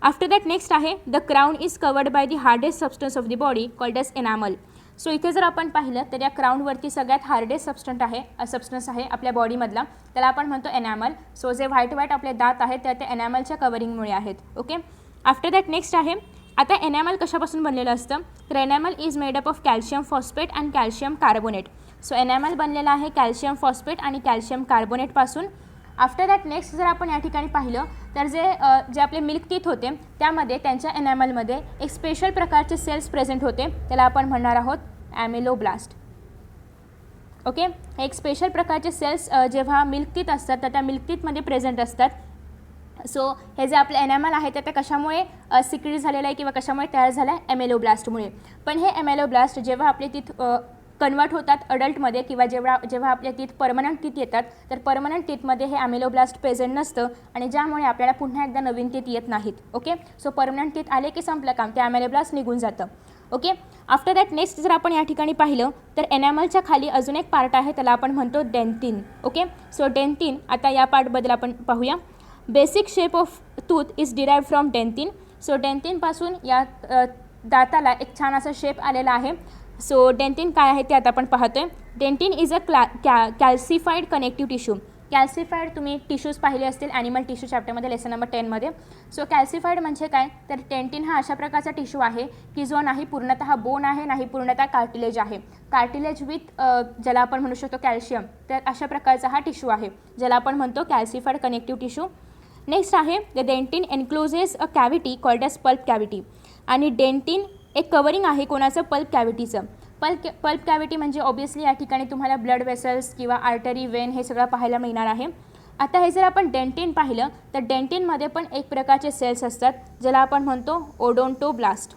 आफ्टर दॅट नेक्स्ट आहे the crown is covered by the hardest substance of the body called as enamel. So इथे जर आपण पाहिलं तर या क्राउनवरती सगळ्यात हार्डेस्ट सबस्टन्स आहे आपल्या बॉडीमधला, त्याला आपण म्हणतो एनॅमल. सो जे व्हाईट आपले दात आहेत त्या त्या एनॅमलच्या कवरिंगमुळे आहेत. ओके, आफ्टर दॅट नेक्स्ट आहे. आता एनॅमल कशापासून बनलेलं असतं? तर enamel is made up of calcium phosphate and calcium carbonate. So enamel बनलेला आहे कॅल्शियम फॉस्फेट आणि कॅल्शियम कार्बोनेटपासून. आफ्टर दॅट नेक्स्ट जर आपण या ठिकाणी पाहिलं तर जे आपले मिल्क टीथ होते त्यामध्ये त्यांच्या एनॅमलमध्ये एक स्पेशल प्रकारचे सेल्स प्रेझेंट होते, त्याला आपण म्हणणार आहोत ॲमेलोब्लास्ट. ओके, हे एक स्पेशल प्रकारचे सेल्स जेव्हा मिल्क टीथ असतात तर त्या मिल्क टीथमध्ये प्रेझेंट असतात. सो हे जे आपलं एनॅमल आहे ते कशामुळे सिक्रीट झालेलं आहे किंवा कशामुळे तयार झालं आहे? ॲमेलोब्लास्टमुळे. पण हे ॲमेलोब्लास्ट जेव्हा आपले टीथ कन्वर्ट होतात अडल्टमध्ये किंवा जेव्हा आपल्या टीथ परमनंट टीथ येतात तर परमनंट टीथमध्ये हे ॲमेलोब्लास्ट प्रेझेंट नसतं आणि ज्यामुळे आपल्याला पुन्हा एकदा नवीन टीथ येत नाहीत. ओके, सो परमनंट टीथ आले की संपलं काम, ते ॲमेलोब्लास्ट निघून जातं. ओके, आफ्टर दॅट नेक्स्ट जर आपण या ठिकाणी पाहिलं तर एनॅमलच्या खाली अजून एक पार्ट आहे, त्याला आपण म्हणतो डेंटिन. ओके, सो डेंटिन, आता या पार्टबद्दल आपण पाहूया. Basic shape of tooth is derived from dentin. So डेंटिनपासून या दाताला एक छान असा शेप आलेला आहे. सो डेंटिन काय आहे ते आता आपण पाहतोय. Dentin is a calcified connective tissue. Calcified तुम्ही टिश्यूज पाहिले असतील ॲनिमल टिश्यू चॅप्टरमध्ये लेसन नंबर 10मध्ये. सो कॅल्सिफाईड म्हणजे काय? तर डेंटिन हा अशा प्रकारचा टिश्यू आहे की जो नाही पूर्णतः बोन आहे, नाही पूर्णतः कार्टिलेज आहे. कार्टिलेज विथ ज्याला आपण म्हणू शकतो कॅल्शियम, तर अशा प्रकारचा हा टिश्यू आहे ज्याला आपण म्हणतो कॅल्सिफाईड कनेक्टिव्ह टिश्यू. नेक्स्ट आहे the dentin encloses a cavity called as pulp cavity. आणि डेंटिन एक कवरिंग आहे कोणाचं? पल्प कॅव्हिटीचं. पल्प कॅव्हिटी म्हणजे ऑब्व्हियसली या ठिकाणी तुम्हाला ब्लड वेसल्स किंवा आर्टरी, वेन हे सगळं पाहायला मिळणार आहे. आता हे जर आपण डेंटिन पाहिलं तर डेंटिनमध्ये पण एक प्रकारचे सेल्स असतात ज्याला आपण म्हणतो odontoblast.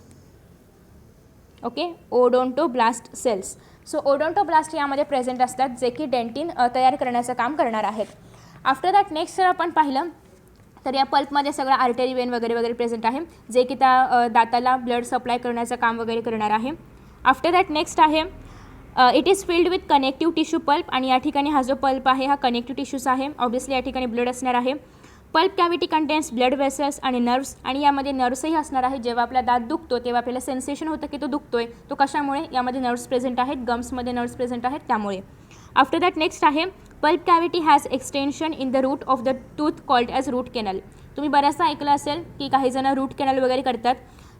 Okay, odontoblast cells. So odontoblast यामध्ये प्रेझेंट असतात जे की डेंटिन तयार करण्याचं काम करणार आहेत. आफ्टर दॅट नेक्स्ट जर आपण पाहिलं तर या पल्पमध्ये सगळं आर्टरी, वेन वगैरे प्रेझेंट आहे जे की त्या दाताला ब्लड सप्लाय करण्याचं काम वगैरे करणार आहे. आफ्टर दॅट नेक्स्ट आहे it is filled with connective tissue pulp. आणि या ठिकाणी हा जो पल्प आहे हा कनेक्टिव्ह टिश्यूज आहे. ऑब्व्हियसली या ठिकाणी ब्लड असणार आहे. Pulp cavity contains blood vessels आणि नर्व्स. आणि यामध्ये नर्व्सही असणार आहे. जेव्हा आपला दात दुखतो तेव्हा आपल्याला सेन्सेशन होतं की तो दुखतोय, तो कशामुळे? यामध्ये नर्व्स प्रेझेंट आहेत, गम्समध्ये नर्व्स प्रेझेंट आहेत त्यामुळे. आफ्टर दॅट नेक्स्ट आहे pulp cavity has extension in the root of the tooth called as root canal. तुम्ही बऱ्याचदा ऐकलं असेल की काही जण रूट कॅनल वगैरे करतात.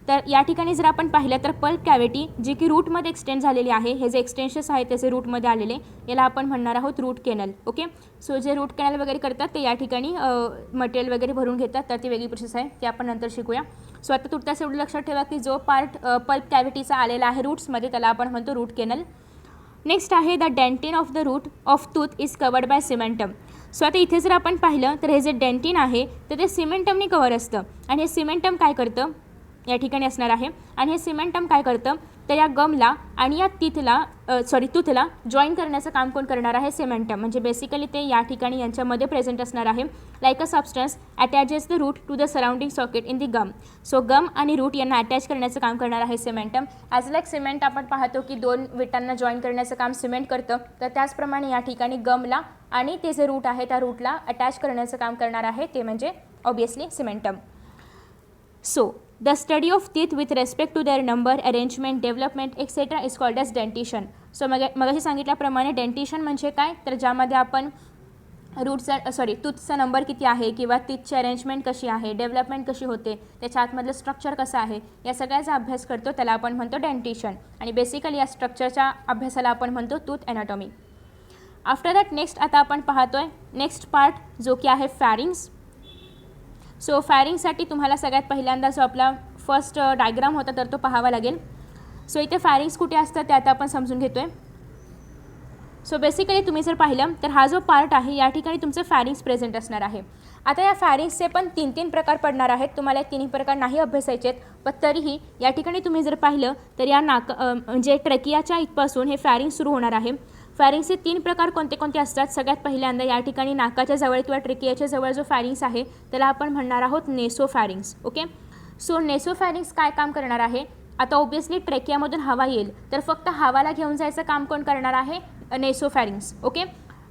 तर या ठिकाणी जर आपण पाहिलं तर पल्प कॅव्हिटी जी की रूटमध्ये एक्सटेंड झालेली आहे, हे जे एक्सटेन्शन्स आहेत त्याचे रूटमध्ये आलेले, याला आपण म्हणणार आहोत रूट केनल. ओके, सो जे रूट केनल वगैरे करतात ते या ठिकाणी मटेरियल वगैरे भरून घेतात, तर ती वेगळी प्रोसेस आहे, ते आपण नंतर शिकूया. सो आता तुर्तास एवढं लक्षात ठेवा की जो पार्ट पल्प कॅव्हिटीचा आलेला आहे रूट्समध्ये त्याला आपण म्हणतो रूट केनल. नेक्स्ट आहे the dentin of the root of tooth is covered by cementum. So आता इथे जर आपण पाहिलं तर हे जे डेंटिन आहे तर ते सिमेंटमने कवर असतं, आणि हे सिमेंटम काय करतं या ठिकाणी असणार आहे, आणि हे सिमेंटम काय करतं तर या गमला आणि या टूथला जॉईन करण्याचं काम कोण करणार आहे, सिमेंटम. म्हणजे बेसिकली ते या ठिकाणी यांच्यामध्ये प्रेझेंट असणार आहे. Like a substance attaches the root to the surrounding socket in the gum. So gum आणि रूट यांना अटॅच करण्याचं काम करणार आहे सिमेंटम. ॲज लाईक सिमेंट आपण पाहतो की दोन विटांना जॉईन करण्याचं काम सिमेंट करतं, तर त्याचप्रमाणे या ठिकाणी गमला आणि ते जे रूट आहे त्या रूटला अटॅच करण्याचं काम करणार आहे ते म्हणजे obviously cementum. So the study of teeth with respect to their number, arrangement, development, etc. is called as dentition. So मगाशी सांगितल्याप्रमाणे डेंटिशन म्हणजे काय, तर ज्यामध्ये आपण टूथचा नंबर किती आहे किंवा टीथची अरेंजमेंट कशी आहे, डेव्हलपमेंट कशी होते, त्याच्या आतमधलं स्ट्रक्चर कसं आहे, या सगळ्याचा अभ्यास करतो, त्याला आपण म्हणतो डेंटिशन. आणि बेसिकली या स्ट्रक्चरच्या अभ्यासाला आपण म्हणतो tooth anatomy. After that next आता आपण पाहतोय नेक्स्ट पार्ट जो की आहे फॅरिंग्स. सो फॅरिंगसाठी तुम्हाला सगळ्यात पहिल्यांदा जो आपला फर्स्ट डायग्राम होता तर तो पाहावा लागेल. सो इथे फॅरिंग्स कुठे असतं ते आता आपण समजून घेतो आहे. सो बेसिकली तुम्ही जर पाहिलं तर हा जो पार्ट आहे या ठिकाणी तुमचं फॅरिंग्स प्रेझेंट असणार आहे. आता या फॅरिंग्सचे पण 3 प्रकार पडणार आहेत. तुम्हाला हे 3 प्रकार नाही अभ्यासायचे आहेत, पण तरीही या ठिकाणी तुम्ही जर पाहिलं तर या म्हणजे ट्रेकियाच्या इथपासून हे फॅरिंग सुरू होणार आहे. फॅरिंग्सचे 3 प्रकार कोणते कोणते असतात, सगळ्यात पहिल्यांदा या ठिकाणी नाकाच्या जवळ किंवा ट्रेकियाच्या जवळ जो फॅरिंग्स आहे त्याला आपण म्हणणार आहोत नेसोफॅरिंग्स. ओके, सो नेसोफॅरिंग्स काय काम करणार आहे, आता ऑब्वियसली ट्रेकियामधून हवा येईल तर फक्त हवाला घेऊन जायचं काम कोण करणार आहे, नेसोफॅरिंग्स. ओके,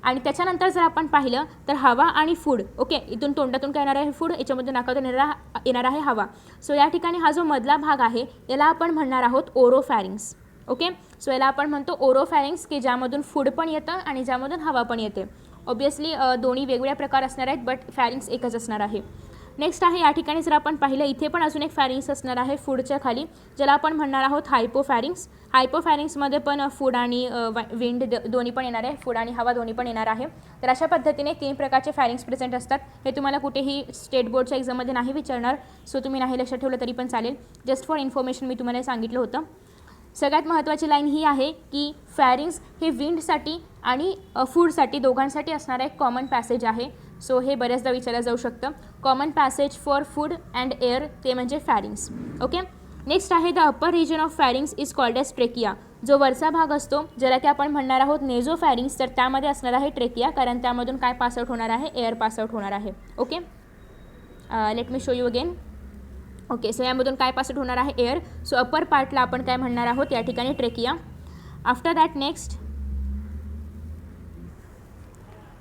आणि त्याच्यानंतर जर आपण पाहिलं तर हवा आणि फूड, ओके, इथून तोंडातून काय येणार आहे फूड, याच्यामधून नाकातून येणार आहे हवा. सो या ठिकाणी हा जो मधला भाग आहे याला आपण म्हणणार आहोत ओरोफॅरिंग्स. ओके, सो याला आपण म्हणतो ओरोफॅरिंग्स की ज्यामधून फूड पण येतं आणि ज्यामधून हवा पण येते. ऑब्वियसली दोन्ही वेगवेगळ्या प्रकार असणार आहेत, बट फॅरिंग्स एकच असणार आहे. नेक्स्ट आहे या ठिकाणी जर आपण पाहिलं इथे पण अजून एक फॅरिंग्स असणार आहे फूडच्या खाली, ज्याला आपण म्हणणार आहोत हायपोफॅरिंग्स. हायपोफॅरिंग्समध्ये पण फूड आणि विंड दोन्ही पण येणार आहे, फूड आणि हवा दोन्ही पण येणार आहे. तर अशा पद्धतीने 3 प्रकारचे फॅरिंग्स प्रेझेंट असतात. हे तुम्हाला कुठेही स्टेट बोर्डच्या एक्झाममध्ये नाही विचारणार, सो तुम्ही नाही लक्षात ठेवलं तरी पण चालेल. जस्ट फॉर इन्फॉर्मेशन मी तुम्हाला सांगितलं होतं. सगळ्यात महत्त्वाची लाईन ही आहे की फॅरिंग्स हे विंडसाठी आणि फूडसाठी दोघांसाठी असणारा एक कॉमन पॅसेज आहे. सो हे बऱ्याचदा विचारलं जाऊ शकतं. Common passage for food and air ते म्हणजे फॅरिंग्स. ओके, नेक्स्ट आहे the upper region of pharynx is called as trachea. जो वरचा भाग असतो ज्याला की आपण म्हणणार आहोत नेझो फॅरिंग्स, तर त्यामध्ये असणार आहे ट्रेकिया, कारण त्यामधून काय पासआउट होणार आहे, एअर पासआउट होणार आहे. Okay, late me show you again. Okay, so यामधून काय पासआउट होणार आहे, एअर. सो अपर पार्टला आपण काय म्हणणार आहोत या ठिकाणी trachea. After that next,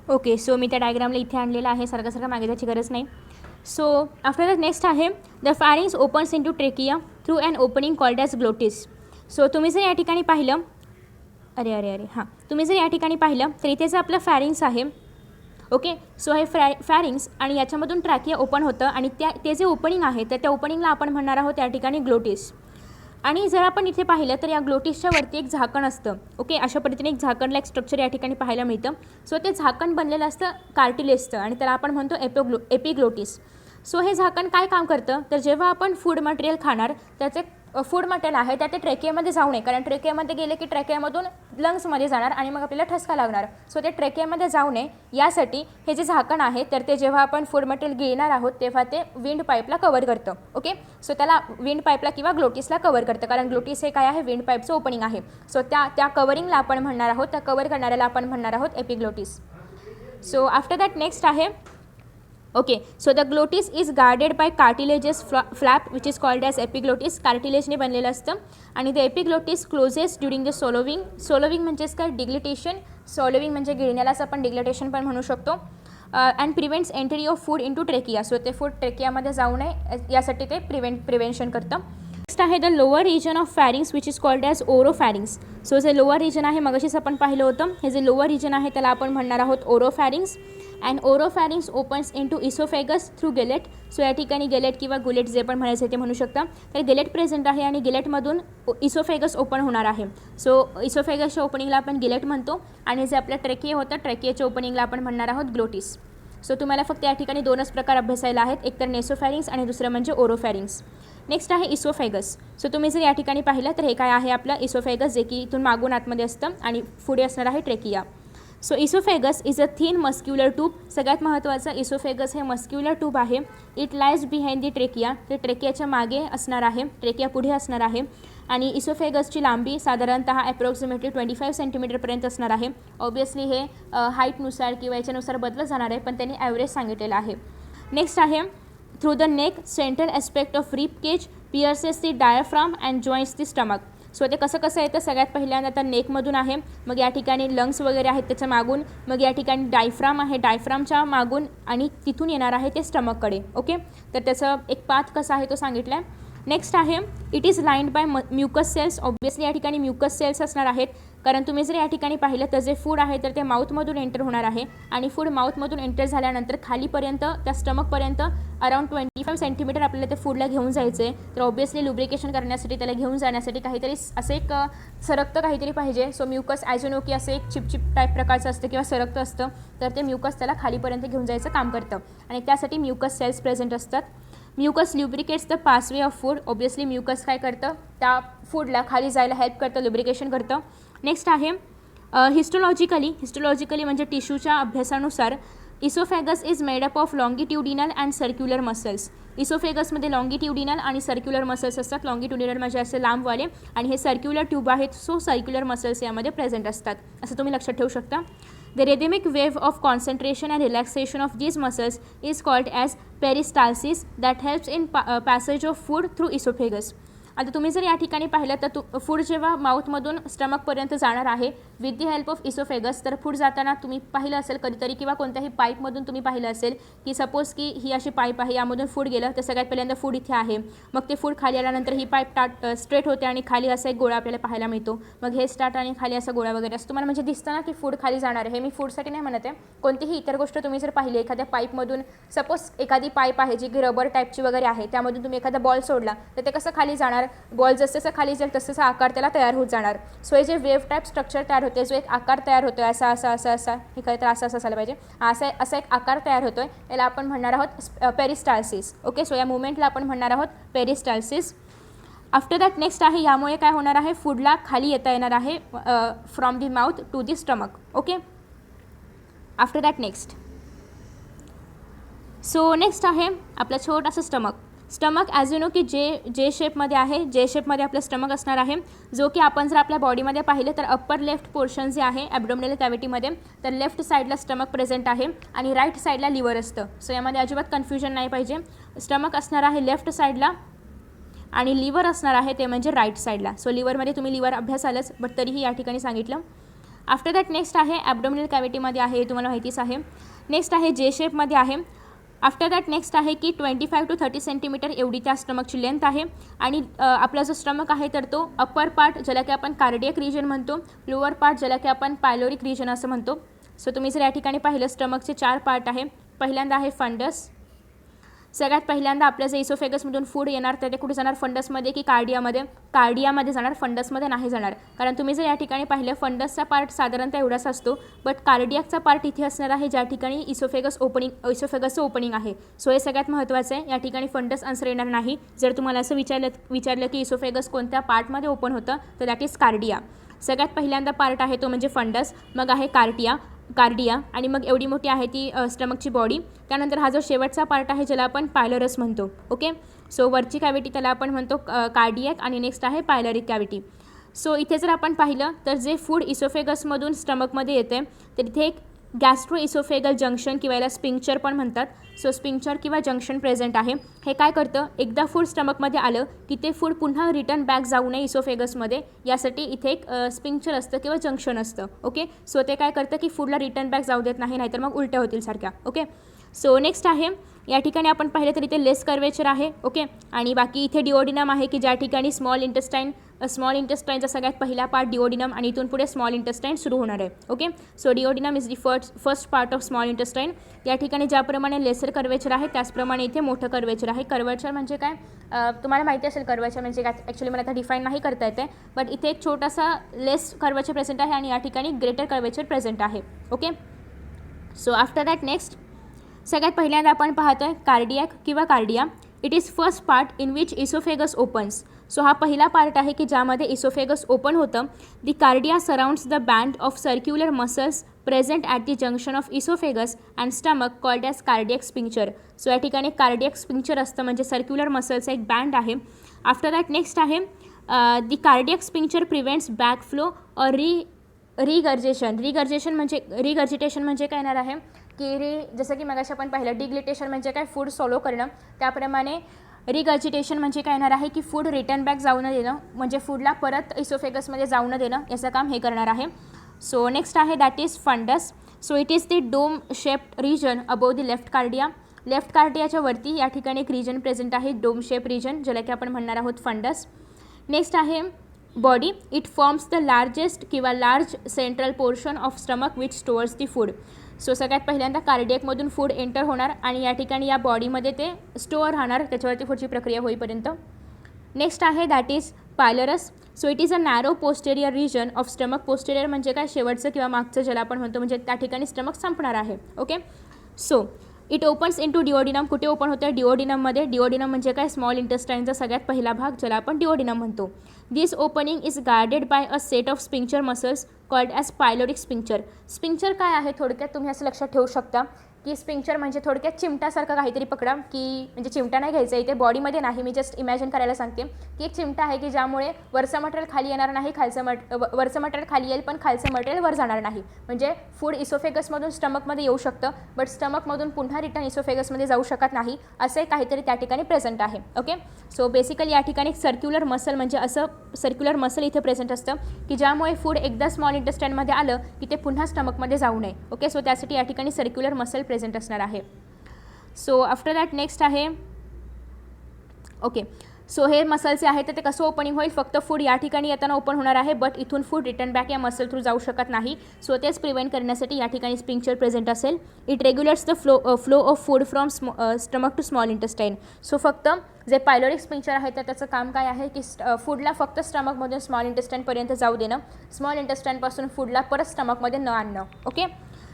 okay, so मी त्या डायग्रामला इथे आणलेलं आहे, सारखं मागे त्याची गरज नाही. सो आफ्टर दॅट नेक्स्ट आहे the pharynx opens into trachea through an opening called as glottis. So तुम्ही जर या ठिकाणी पाहिलं तुम्ही जर या ठिकाणी पाहिलं तर इथे जर आपलं फॅरिंग्स आहे. ओके, सो हे फॅरिंग्स आणि याच्यामधून ट्रॅकिया ओपन होतं आणि ते जे ओपनिंग आहे तर त्या ओपनिंगला आपण म्हणणार आहोत या ठिकाणी ग्लोटिस. आणि जर आपण इथे पाहिलं तर या ग्लोटिसच्या वरती एक झाकण असतं. ओके, अशा पद्धतीने एक झाकणला एक स्ट्रक्चर या ठिकाणी पाहायला मिळतं. सो ते झाकण बनलेलं असतं कार्टिलेजचं आणि त्याला आपण म्हणतो एपिग्लोटिस. सो हे झाकण काय काम करतं, तर जेव्हा आपण फूड मटेरियल खाणार त्याचे फूड मटेरियल आहे त्या ते ट्रेकियामध्ये जाऊ नये, कारण ट्रेकियामध्ये गेले की ट्रेकियामधून लंग्समध्ये जाणार आणि मग आपल्याला ठसका लागणार. सो ते ट्रेकियामध्ये जाऊ नये यासाठी हे जे झाकण आहे तर ते जेव्हा आपण फूड मटेरियल गिळणार आहोत तेव्हा ते विंड पाईपला कवर करतं. ओके, सो त्याला विंड पाईपला किंवा ग्लोटिसला कवर करतं, कारण ग्लोटिस हे काय आहे, विंड पाईपचं ओपनिंग आहे. सो त्या कवरिंगला आपण म्हणणार आहोत, त्या कवर करणाऱ्याला आपण म्हणणार आहोत epiglottis. So after that next आहे okay, so the glottis is guarded by cartilages flap which is called as epiglottis. कार्टिलेजने बनलेलं असतं आणि the epiglottis closes during the swallowing. Swallowing म्हणजेच काय, डिग्लिटेशन. सोलोविंग म्हणजे गिळण्यालाच आपण डिग्लिटेशन पण म्हणू शकतो. And prevents entry of food into trachea. So ते फूड ट्रेकियामध्ये जाऊ नये यासाठी ते प्रिव्हेंशन करतं. नेक्स्ट आहे the lower region of pharynx which is called as oropharynx. So जे लोअर रिजन आहे मगाशीच आपण पाहिलं होतं, हे जे लोअर रिजन आहे त्याला आपण म्हणणार आहोत oropharynx. And oropharynx opens into oesophagus through gullet. So या ठिकाणी गेलेट किंवा गुलेट जे पण म्हणायचं ते म्हणू शकता. तर गेलेट प्रेझेंट आहे आणि गेलेटमधून इसोफेगस ओपन होणार आहे. सो इसोफेगसच्या ओपनिंगला आपण गेलेट म्हणतो आणि जे आपलं ट्रेकिया होतं ट्रेकियाच्या ओपनिंगला आपण म्हणणार आहोत ग्लोटिस. सो तुम्हाला फक्त या ठिकाणी दोनच प्रकार अभ्यासायला आहेत, एक तर नेसोफॅरिंग्स आणि दुसरं म्हणजे ओरोफॅरिंग्स. नेक्स्ट आहे इसोफेगस. सो तुम्ही जर या ठिकाणी पाहिलं तर हे काय आहे आपलं इसोफेगस, जे की इथून मागून आतमध्ये असतं आणि पुढे असणार आहे trachea. So oesophagus is a thin muscular tube. सगळ्यात महत्त्वाचं इसोफेगस हे मस्क्युलर ट्यूब आहे. It lies behind the trachea. ते ट्रेकियाच्या मागे असणार आहे, ट्रेकिया पुढे असणार आहे. आणि इसोफेगसची लांबी साधारणतः ॲप्रॉक्सिमेटली 25 सेंटीमीटरपर्यंत असणार आहे. ऑब्वियसली हे हाईटनुसार किंवा याच्यानुसार बदलत जाणार आहे, पण त्यांनी ॲव्हरेज सांगितलेलं आहे. नेक्स्ट आहे through the neck central aspect of rib cage pierces the diaphragm and joins the stomach. So ते कसं येतं सगळ्यात पहिल्यांदा तर नेकमधून आहे, मग या ठिकाणी लंग्स वगैरे आहेत त्याच्या मागून, मग या ठिकाणी डायफ्राम आहे डायफ्रामच्या मागून आणि तिथून येणार आहे ते स्टमककडे. ओके, तर त्याचं एक पाथ कसा आहे तो सांगितला आहे. नेक्स्ट आहे it is lined by mucus cells. Obviously या ठिकाणी म्युकस सेल्स असणार आहेत, कारण तुम्ही जर या ठिकाणी पाहिलं तर जे फूड आहे तर ते माउथमधून एंटर होणार आहे आणि फूड माउथमधून एंटर झाल्यानंतर खालीपर्यंत त्या स्टमकपर्यंत अराउंड 25 सेंटीमीटर आपल्याला ते फूडला घेऊन जायचं आहे. तर ऑब्वियसली लुब्रिकेशन करण्यासाठी त्याला घेऊन जाण्यासाठी काहीतरी असं एक सरकतं काहीतरी पाहिजे. सो म्युकस ॲझोनोकी असं एक चिपचिप टाईप प्रकारचं असतं किंवा सरकतं असतं, तर ते म्युकस त्याला खालीपर्यंत घेऊन जायचं काम करतं आणि त्यासाठी म्युकस सेल्स प्रेझेंट असतात. Mucus lubricates the passway of food. Obviously mucus काय करतं त्या फूडला खाली जायला हेल्प करतं, लुब्रिकेशन करतं. नेक्स्ट आहे हिस्टोलॉजिकली म्हणजे टिश्यूच्या अभ्यासानुसार oesophagus is made up of longitudinal and circular muscles. इसोफेगसमध्ये लॉंगिट्युडिनल आणि सर्क्युलर मसल्स असतात. लॉंगिट्युडिनल म्हणजे असे लांबवाले आणि हे सर्क्युलर ट्यूब आहेत, सो सर्क्युलर मसल्स यामध्ये प्रेझेंट असतात, असं तुम्ही लक्षात ठेवू शकता. The rhythmic wave of concentration and relaxation of these muscles is called as peristalsis that helps in passage of food through esophagus. आता तुम्ही जर या ठिकाणी पाहिलं तर फूड जेव्हा माउथमधून स्टमकपर्यंत जाणार आहे with the help of oesophagus, तर फूड जाताना तुम्ही पाहिलं असेल कधीतरी किंवा कोणत्याही पाईपमधून तुम्ही पाहिलं असेल की सपोज की ही अशी पाईप आहे, यामधून फूड गेलं तर सगळ्यात पहिल्यांदा फूड इथे आहे, मग ते फूड खाली आल्यानंतर ही पाईप स्ट्रेट होते आणि खाली असा एक गोळा आपल्याला पाहायला मिळतो. मग हे स्टार्ट आणि खाली असा गोळा वगैरे असतो. तुम्हाला म्हणजे दिसतं ना की फूड खाली जाणार आहे. हे मी फूडसाठी नाही म्हणत आहे, कोणतीही इतर गोष्ट तुम्ही जर पाहिली एखाद्या पाईपमधून, सपोज एखादी पाईप आहे जी की रबर टाईपची वगैरे आहे, त्यामधून तुम्ही एखादा बॉल सोडला तर ते कसं खाली जाणार, बॉल जसं खाली जाईल तसं आकार त्याला तयार होत जाणार. सो हे जे वेव्ह टाईप स्ट्रक्चर तयार होते, जो एक आकार तयार होतो असा असा असा असा, हे खरं तर असं असं असायला पाहिजे, असा एक आकार तयार होतोय, याला आपण म्हणणार आहोत पेरिस्टाल्सिस. ओके, सो या मुवमेंटला आपण म्हणणार आहोत पेरिस्टाल्सिस. आफ्टर दॅट नेक्स्ट आहे यामुळे काय होणार आहे, फूडला खाली येता येणार आहे from the mouth to the stomach. Okay, after that next so next आहे आपला छोटासा stomach. Stomach as you know की जे शेपमध्ये आहे, जे शेपमध्ये आपलं स्टमक असणार आहे, जो की आपण जर आपल्या बॉडीमध्ये पाहिलं तर अप्पर लेफ्ट पोर्शन जे आहे ॲब्डोमिनल कॅव्हिटीमध्ये, तर लेफ्ट साईडला स्टमक प्रेझेंट आहे आणि राईट साईडला लिव्हर असतं. सो यामध्ये अजिबात कन्फ्युजन नाही पाहिजे. स्टमक असणार आहे लेफ्ट साईडला आणि लिव्हर असणार आहे ते म्हणजे राईट साईडला. सो लिव्हरमध्ये तुम्ही लिव्हर अभ्यास आलंच, बट तरीही या ठिकाणी सांगितलं. आफ्टर दॅट नेक्स्ट आहे ॲब्डोमिनल कॅव्हिटीमध्ये आहे, हे तुम्हाला माहितीच आहे. नेक्स्ट आहे जे शेपमध्ये आहे. आफ्टर दॅट नेक्स्ट आहे की 25 to 30 सेंटीमीटर एवढी त्या स्टमकची लेंथ आहे आणि आपला जो स्टमक आहे तर तो अप्पर पार्ट ज्याला की आपण कार्डियक रिजन म्हणतो, लोअर पार्ट ज्याला की आपण पायलोरिक रिजन असं म्हणतो. सो तुम्ही जर या ठिकाणी पाहिलं स्टमकचे 4 पार्ट आहे. पहिल्यांदा आहे फंडस. सगळ्यात पहिल्यांदा आपल्या जे इसोफेगसमधून फूड येणार तर ते कुठे जाणार, फंडसमध्ये की कार्डियामध्ये, कार्डियामध्ये जाणार, फंडसमध्ये नाही जाणार. कारण तुम्ही जर या ठिकाणी पाहिलं फंडसचा पार्ट साधारणतः एवढाच असतो, बट कार्डियाकचा पार्ट इथे असणार आहे ज्या ठिकाणी इसोफेगसचं ओपनिंग आहे. सो हे सगळ्यात महत्त्वाचं आहे. या ठिकाणी फंडस आन्सर येणार नाही. जर तुम्हाला असं विचारलं की इसोफेगस कोणत्या पार्टमध्ये ओपन होतं तर दॅट इज कार्डिया. सगळ्यात पहिल्यांदा पार्ट आहे तो म्हणजे फंडस, मग आहे कार्डिया आणि मग एवढी मोठी आहे ती स्टमकची बॉडी. त्यानंतर हा जो शेवटचा पार्ट आहे ज्याला आपण पायलरस म्हणतो. ओके, सो वरची कॅव्हिटी त्याला आपण म्हणतो कार्डियक आणि नेक्स्ट आहे पायलरिक कॅव्हिटी. सो इथे जर आपण पाहिलं तर जे फूड इसोफेगसमधून स्टमकमध्ये येते तर इथे एक गॅस्ट्रो इसोफेगल जंक्शन किंवा याला स्पिंक्चर पण म्हणतात. सो स्पिंक्चर किंवा जंक्शन प्रेझेंट आहे. हे काय करतं, एकदा फूड स्टमकमध्ये आलं की ते फूड पुन्हा रिटर्न बॅक जाऊ नये इसोफेगसमध्ये, यासाठी इथे एक स्पिंक्चर असतं किंवा जंक्शन असतं. ओके, सो ते काय करतं की फूडला रिटर्न बॅक जाऊ देत नाही, नाहीतर मग उलट्या होतील सारख्या. ओके, सो नेक्स्ट आहे या ठिकाणी आपण पाहिलं तर इथे लेस कर्वेचर आहे. ओके, आणि बाकी इथे डिओडिनम आहे की ज्या ठिकाणी स्मॉल इंटेस्टाईनचा सगळ्यात पहिला पार्ट डिओडिनम आणि इथून पुढे स्मॉल इंटेस्टाईन सुरू होणार आहे. Okay, so duodenum is the first part of small intestine. या ठिकाणी ज्याप्रमाणे लेसर कर्वेचर आहे त्याचप्रमाणे इथे मोठं कर्वेचर आहे. कर्वेचर म्हणजे काय तुम्हाला माहिती असेल, कर्वेचर म्हणजे काय ॲक्च्युली मला आता डिफाईन नाही करता येते, बट इथे एक छोटासा लेस कर्वेचर प्रेझेंट आहे आणि या ठिकाणी ग्रेटर कर्वेचर प्रेझेंट आहे. Okay, so after that next सगळ्यात पहिल्यांदा आपण पाहतोय कार्डियक किंवा cardia. It is first part in which oesophagus opens. So हा पहिला पार्ट आहे की ज्यामध्ये इसोफेगस ओपन होतं. The cardia surrounds the band of circular muscles present at the junction of oesophagus and stomach called as cardiac sphincter. So या ठिकाणी cardiac sphincter असतं म्हणजे सर्क्युलर मसल्सचा एक बँड आहे. आफ्टर दॅट नेक्स्ट आहे the cardiac sphincter prevents back flow or regurgitation म्हणजे काय येणार आहे की जसं की मगाशी आपण पाहिलं डिग्लिटेशन म्हणजे काय फूड सॉलो करणं, त्याप्रमाणे रिगर्जिटेशन म्हणजे काय येणार आहे की फूड रिटर्न बॅक जाऊ न देणं, म्हणजे फूडला परत इसोफेगसमध्ये जाऊ न देणं, याचं काम हे करणार आहे. सो नेक्स्ट आहे that is fundus. So it is the dome shaped region above the left cardia. Left कार्डियाच्या वरती या ठिकाणी एक रिजन प्रेझेंट आहे, डोम शेप रिजन, ज्याला की आपण म्हणणार आहोत फंडस. नेक्स्ट आहे body. It forms the largest किंवा large central portion of stomach which stores the food. So सगळ्यात पहिल्यांदा कार्डियकमधून फूड एंटर होणार आणि या ठिकाणी या बॉडीमध्ये ते स्टोअर राहणार त्याच्यावरती पुढची प्रक्रिया होईपर्यंत. नेक्स्ट आहे that is pylorus. So it is a narrow posterior region of stomach. Posterior म्हणजे काय शेवटचं किंवा मागचं ज्याला आपण म्हणतो, म्हणजे त्या ठिकाणी स्टमक संपणार आहे. Okay, so it opens into duodenum. कुठे ओपन होतं? डिओडिनममध्ये. डिओडिनम म्हणजे काय स्मॉल इंटेस्टाईनचा सगळ्यात पहिला भाग ज्याला आपण डिओडिनम म्हणतो. This opening is guarded by a set of sphincter muscles called as pyloric sphincter. Sphincter काय आहे थोडक्यात तुम्ही असं लक्षात ठेवू शकता की स्पिंक्चर म्हणजे थोडक्यात चिमटासारखं काहीतरी पकडा, की म्हणजे चिमटा नाही घ्यायचा इथे, बॉडीमध्ये नाही, मी जस्ट इमॅजिन करायला सांगते की एक चिमटा आहे की ज्यामुळे वरचं मटेरियल खाली येणार नाही, वरचं मटेरियल खाली येईल पण खालचं मटेरियल वर जाणार नाही, म्हणजे फूड इसोफेगसमधून स्टमकमध्ये येऊ शकतं बट स्टमकमधून पुन्हा रिटर्न इसोफेगसमध्ये जाऊ शकत नाही, असे काहीतरी त्या ठिकाणी प्रेझेंट आहे. ओके, सो बेसिकली या ठिकाणी सर्क्युलर मसल म्हणजे असं सर्क्युलर मसल इथे प्रेझेंट असतं की ज्यामुळे फूड एकदा स्मॉल इंटेस्टाईनमध्ये आलं की ते पुन्हा स्टमकमध्ये जाऊ नये. ओके, सो त्यासाठी या ठिकाणी सर्क्युलर मसल प्रेझेंट असणार आहे. सो आफ्टर दॅट नेक्स्ट आहे ओके, सो हे मसलचे आहे तर ते कसं ओपनिंग होईल, फक्त फूड या ठिकाणी येताना ओपन होणार आहे बट इथून फूड रिटर्न बॅक या मसल थ्रू जाऊ शकत नाही. सो तेच प्रिव्हेंट करण्यासाठी या ठिकाणी स्पिंक्चर प्रेझेंट असेल. It regulates the flow of food from stomach to small intestine. So फक्त जे पायलोरिक स्पिंक्चर आहे तर त्याचं काम काय आहे की फूडला फक्त स्टमकमधून स्मॉल इंटेस्टाईनपर्यंत जाऊ देणं, स्मॉल इंटेस्टाईनपासून फूडला परत स्टमकमध्ये न आणणं. Okay,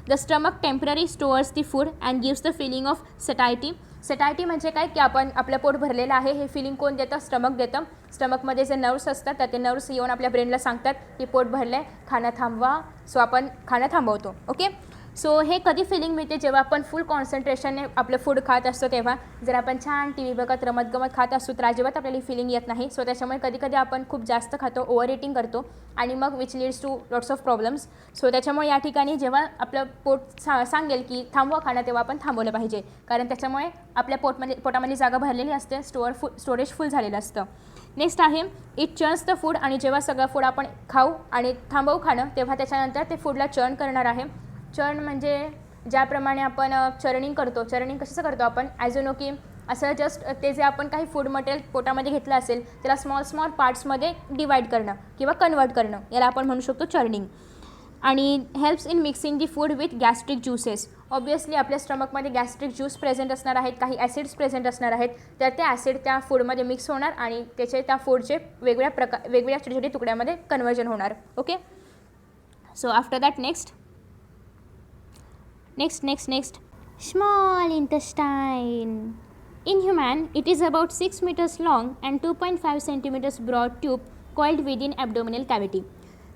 the stomach temporary stores the food and gives the feeling of satiety. Satiety म्हणजे काय की आपण आपलं पोट भरलेलं आहे हे फिलिंग कोण देतं? स्टमक देतं. स्टमकमध्ये जे नर्व्स असतात तर ते नर्व्स येऊन आपल्या ब्रेनला सांगतात की पोट भरलं आहे, खाणं थांबवा. सो आपण खाणं थांबवतो. ओके, सो हे कधी फिलिंग मिळते? जेव्हा आपण फुल कॉन्सन्ट्रेशनने आपलं फूड खात असतो तेव्हा. जर आपण छान टी व्ही बघत रमतगमत खात असतो तर अजिबात आपल्याला फिलिंग येत नाही. सो त्याच्यामुळे कधी कधी आपण खूप जास्त खातो, ओव्हर इटिंग करतो आणि मग which leads to lots of problems. So त्याच्यामुळे या ठिकाणी जेव्हा आपलं पोट सांगेल की थांबवा खाणं तेव्हा आपण थांबवलं पाहिजे, कारण त्याच्यामुळे आपल्या पोटामध्ये जागा भरलेली असते, स्टोरेज फुल झालेलं असतं. नेक्स्ट आहे इट चर्न्स द फूड. आणि जेव्हा सगळं फूड आपण खाऊ आणि थांबवू खाणं तेव्हा त्याच्यानंतर ते फूडला चर्न करणार आहे. चर्न म्हणजे ज्याप्रमाणे आपण चर्निंग करतो, चर्निंग कशाचं करतो आपण ॲज अ नो की असं जस्ट ते जे आपण काही फूड मटेरियल पोटामध्ये घेतलं असेल त्याला स्मॉल पार्ट्समध्ये डिवाईड करणं किंवा कन्वर्ट करणं, याला आपण म्हणू शकतो चर्निंग. आणि helps in mixing the food with gastric juices. Obviously आपल्या स्टमकमध्ये गॅस्ट्रिक ज्यूस प्रेझेंट असणार आहेत, काही ॲसिड्स प्रेझेंट असणार आहेत, तर ते ॲसिड त्या फूडमध्ये मिक्स होणार आणि त्याचे त्या फूडचे वेगवेगळ्या छोटे छोटे तुकड्यामध्ये कन्वर्जन होणार. Okay, so after that next small intestine. In human, it is about 6 meters long and 2.5 centimeters broad tube coiled within abdominal cavity.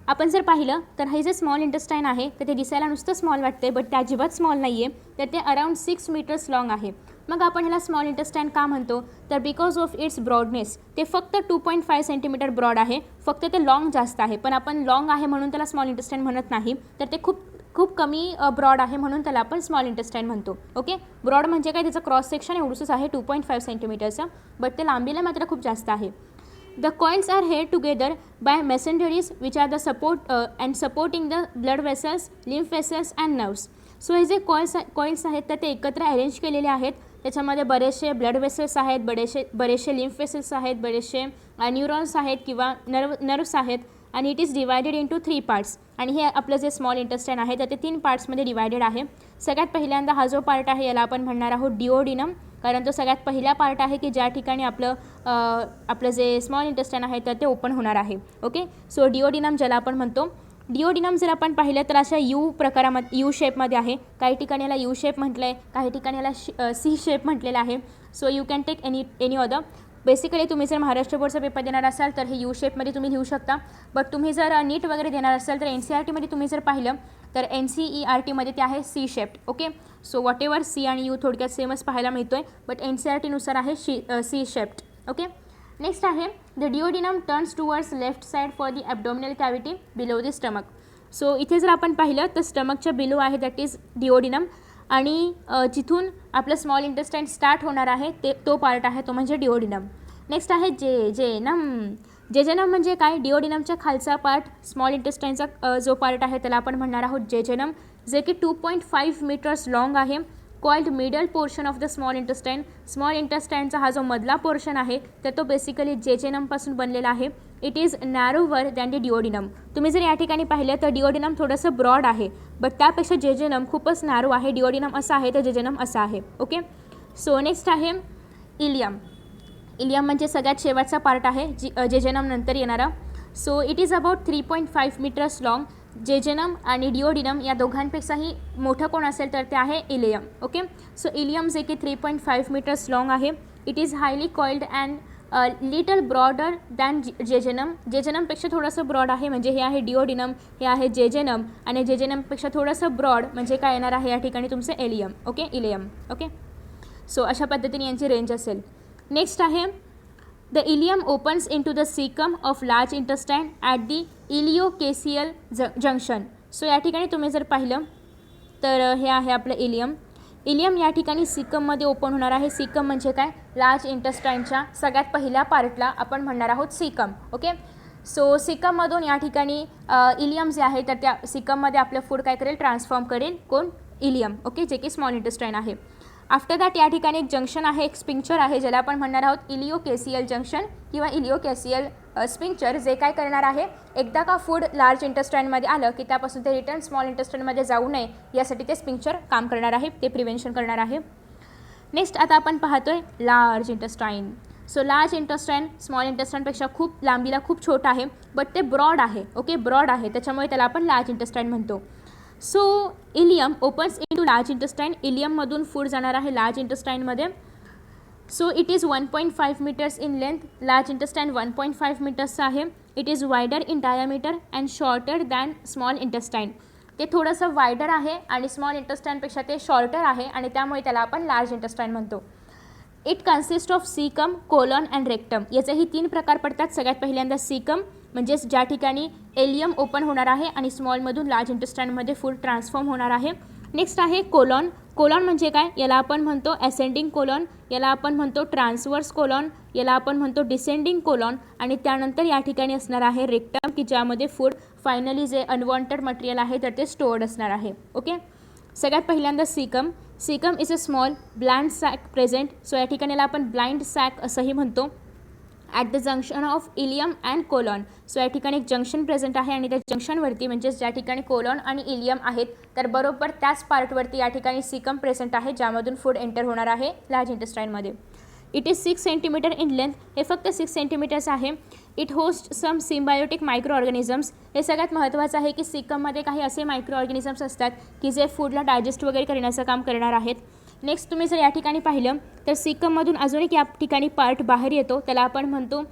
आपण जर पाहिलं तर हे जे स्मॉल इंटेस्टाईन आहे तर ते दिसायला नुसतं स्मॉल वाटते बट ते अजिबात स्मॉल नाही आहे, तर ते अराउंड 6 meters लॉंग आहे. मग आपण ह्याला स्मॉल इंटेस्टाईन का म्हणतो तर बिकॉज ऑफ इट्स ब्रॉडनेस. ते फक्त 2.5 सेंटीमीटर ब्रॉड आहे, फक्त ते लॉंग जास्त आहे, पण आपण लॉंग आहे म्हणून त्याला स्मॉल इंटेस्टाईन म्हणत नाही, तर ते खूप कमी ब्रॉड आहे म्हणून त्याला आपण स्मॉल इंटेस्टाईन म्हणतो. ओके, ब्रॉड म्हणजे काय त्याचं क्रॉस सेक्शन एवढंच आहे 2.5 सेंटीमीटरचं, बट ते लांबीला मात्र खूप जास्त आहे. The coils are held together by mesenteries which are the supporting the blood vessels, lymph vessels and nerves. So हे जे कॉइल्स आहेत तर ते एकत्र अरेंज केलेले आहेत त्याच्यामध्ये बरेचसे ब्लड वेसल्स आहेत, बरेचसे लिम्फ वेसल्स आहेत, बरेचसे न्यूरॉन्स आहेत किंवा नर्व्स आहेत आणि it is divided into 3 parts. आणि हे आपलं जे स्मॉल इंटेस्टाईन आहे तर ते 3 पार्ट्समध्ये डिवायडेड आहे. सगळ्यात पहिल्यांदा हा जो पार्ट आहे याला आपण म्हणणार आहोत डिओडिनम, कारण तो सगळ्यात पहिला पार्ट आहे की ज्या ठिकाणी आपलं जे स्मॉल इंटेस्टाईन आहे तर ते ओपन होणार आहे. ओके, सो डिओडिनम ज्याला आपण म्हणतो. डिओडिनम जर आपण पाहिलं तर अशा यू शेपमध्ये आहे. काही ठिकाणी याला यू शेप म्हटलं आहे, काही ठिकाणी याला सी शेप म्हटलेलं आहे. So you can take any other. Basically तुम्ही जर महाराष्ट्र बोर्डचा पेपर देणार असाल तर हे यू शेपमध्ये तुम्ही लिहू शकता. बट तुम्ही जर नीट वगैरे देणार असाल तर NCERTमध्ये तुम्ही जर पाहिलं तर NCERTमध्ये ते आहे C shaped. Okay, so whatever C आणि यू थोडक्यात सेमच पाहायला मिळतो आहे, बट NCERTनुसार आहे सी शेप्ड. ओके, नेक्स्ट आहे the duodenum turns towards left side for the abdominal cavity below the stomach. So इथे जर आपण पाहिलं तर स्टमकच्या बिलो आहे दॅट इज डिओडिनम आणि जिथून आपलं स्मॉल इंटेस्टाईन स्टार्ट होणार आहे तो पार्ट आहे तो म्हणजे डिओडिनम. नेक्स्ट आहे जेजेनम. जेजेनम म्हणजे काय? डिओडिनमच्या खालचा पार्ट स्मॉल इंटेस्टाईनचा जो पार्ट आहे त्याला आपण म्हणणार आहोत जेजेनम, जे की 2.5 मीटर्स लॉंग आहे. Called middle portion of the small intestine. Small इंटेस्टाईनचा हा जो मधला पोर्शन आहे तर तो बेसिकली जेजेनमपासून बनलेला आहे. It is narrower than the duodenum. तुम्ही जर या ठिकाणी पाहिलं तर डिओडिनम थोडंसं ब्रॉड आहे, बट त्यापेक्षा जेजेनम खूपच नॅरो आहे. डिओडिनम असा आहे तर जेजेनम असा आहे. ओके, सो नेक्स्ट आहे इलियम. इलियम म्हणजे सगळ्यात शेवटचा पार्ट आहे जेजेनम नंतर येणारा. So it is about 3.5 metres long. Jejunum आणि डिओडिनम या दोघांपेक्षाही मोठं कोण असेल तर ते आहे इलियम. ओके, सो इलियम जे की 3.5 मीटर्स लॉंग आहे. It is highly coiled and little broader than jejunum. जेजेनमपेक्षा थोडंसं ब्रॉड आहे, म्हणजे हे आहे डिओडिनम, हे आहे जेजेनम, आणि जेजेनमपेक्षा थोडंसं ब्रॉड म्हणजे काय येणार आहे या ठिकाणी तुमचं ileum. Okay, ileum. Okay, so अशा पद्धतीने यांची रेंज असेल. नेक्स्ट आहे the ileum opens into the caecum of large intestine at the ileocaecal junction. So या ठिकाणी तुम्ही जर पाहिलं तर हे आहे आपलं इलियम. इलियम या ठिकाणी सीकममध्ये ओपन होणार आहे. सीकम म्हणजे काय? लार्ज इंटेस्टाईनच्या सगळ्यात पहिल्या पार्टला आपण म्हणणार आहोत सीकम. ओके, सो सीकममधून या ठिकाणी इलियम जे आहे तर त्या सीकममध्ये आपलं फूड काय करेल? ट्रान्सफॉर्म करेल. कोण? इलियम. ओके, जे की स्मॉल इंटेस्टाईन आहे. आफ्टर दॅट या ठिकाणी एक जंक्शन आहे, एक स्पिंक्चर आहे, ज्याला आपण म्हणणार आहोत इलिओकेसियल जंक्शन किंवा इलिओकेसियल स्पिंक्चर, जे काय करणार आहे एकदा का फूड लार्ज इंटेस्टाईनमध्ये आलं की त्यापासून ते रिटर्न स्मॉल इंटेस्टाईनमध्ये जाऊ नये यासाठी ते स्पिंक्चर काम करणार आहे, ते प्रिव्हेन्शन करणार आहे. नेक्स्ट आता आपण पाहतोय large intestine. So large intestine small इंटेस्टाईनपेक्षा खूप लांबीला खूप छोटं आहे, बट ते ब्रॉड आहे. ओके, ब्रॉड आहे, त्याच्यामुळे त्याला आपण लार्ज इंटेस्टाईन म्हणतो. So ileum opens into large intestine. इलियममधून फूड जाणार आहे लार्ज इंटेस्टाईनमध्ये. So it is 1.5 metres in length. Large intestine 1.5 मीटर्सचं आहे. It is wider in diameter and shorter than small intestine. ते थोडंसं वायडर आहे आणि स्मॉल इंटेस्टाईनपेक्षा ते शॉर्टर आहे आणि त्यामुळे त्याला आपण लार्ज इंटेस्टाईन म्हणतो. It consist of caecum, colon and rectum. याचेही 3 प्रकार पडतात. सगळ्यात पहिल्यांदा सीकम म्हणजेच ज्या ठिकाणी एलियम ओपन होणार आहे आणि स्मॉलमधून लार्ज इंटेस्टाईनमध्ये फूड ट्रान्सफॉर्म होणार आहे. नेक्स्ट आहे कोलॉन. कोलॉन म्हणजे काय? याला आपण म्हणतो असेंडिंग कोलॉन, याला आपण म्हणतो ट्रान्सवर्स कोलॉन, याला आपण म्हणतो डिसेंडिंग कोलॉन, आणि त्यानंतर या ठिकाणी असणार आहे रेक्टम, की ज्यामध्ये फूड फायनली जे अनवॉन्टेड मटेरियल आहे तर ते स्टोअर्ड असणार आहे. ओके, सगळ्यात पहिल्यांदा caecum. Caecum is a small blind sac present. So या ठिकाणी याला आपण ब्लाइंड सॅक असंही म्हणतो. At the junction of ileum and colon. So या ठिकाणी एक जंक्शन प्रेझेंट आहे आणि त्या जंक्शनवरती म्हणजेच ज्या ठिकाणी कोलॉन आणि इलियम आहेत तर बरोबर त्याच पार्टवरती या ठिकाणी सीकम प्रेझेंट आहे, ज्यामधून फूड एंटर होणार आहे लार्ज इंटेस्टाईनमध्ये. It is 6 centimetre in length. हे फक्त 6 सेंटीमीटर्स आहे. It host some symbiotic microorganisms. हे सगळ्यात महत्त्वाचं आहे की सीकममध्ये काही असे मायक्रो ऑर्गॅनिझम्स असतात की जे फूडला डायजेस्ट वगैरे करण्याचं काम करणार आहेत. नेक्स्ट तुम्ही जर या ठिकाणी पाहिलं तर सीकममधून अजून एक या ठिकाणी पार्ट बाहेर येतो, त्याला आपण म्हणतो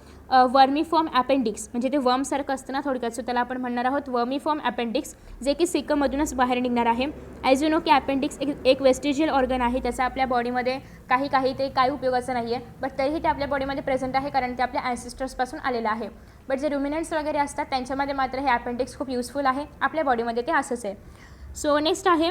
वर्मीफॉर्म अपेंडिक्स. म्हणजे ते वर्मसारखं असतं ना थोडक्यात, सो त्याला आपण म्हणणार आहोत वर्मीफॉर्म अपेंडिक्स, जे की सीकममधूनच बाहेर निघणार आहे. ॲज यू नो की अपेंडिक्स एक वेस्टिजियल ऑर्गन आहे. त्याचा आपल्या बॉडीमध्ये काही ते काही उपयोगाचं नाही आहे, बट तरीही ते आपल्या बॉडीमध्ये प्रेझेंट आहे कारण ते आपल्या ॲन्सेस्टर्सपासून आलेलं आहे. बट जे रुमिनंट्स वगैरे असतात त्यांच्यामध्ये मात्र हे अपेंडिक्स खूप युजफुल आहे. आपल्या बॉडीमध्ये ते असंच आहे. सो नेक्स्ट आहे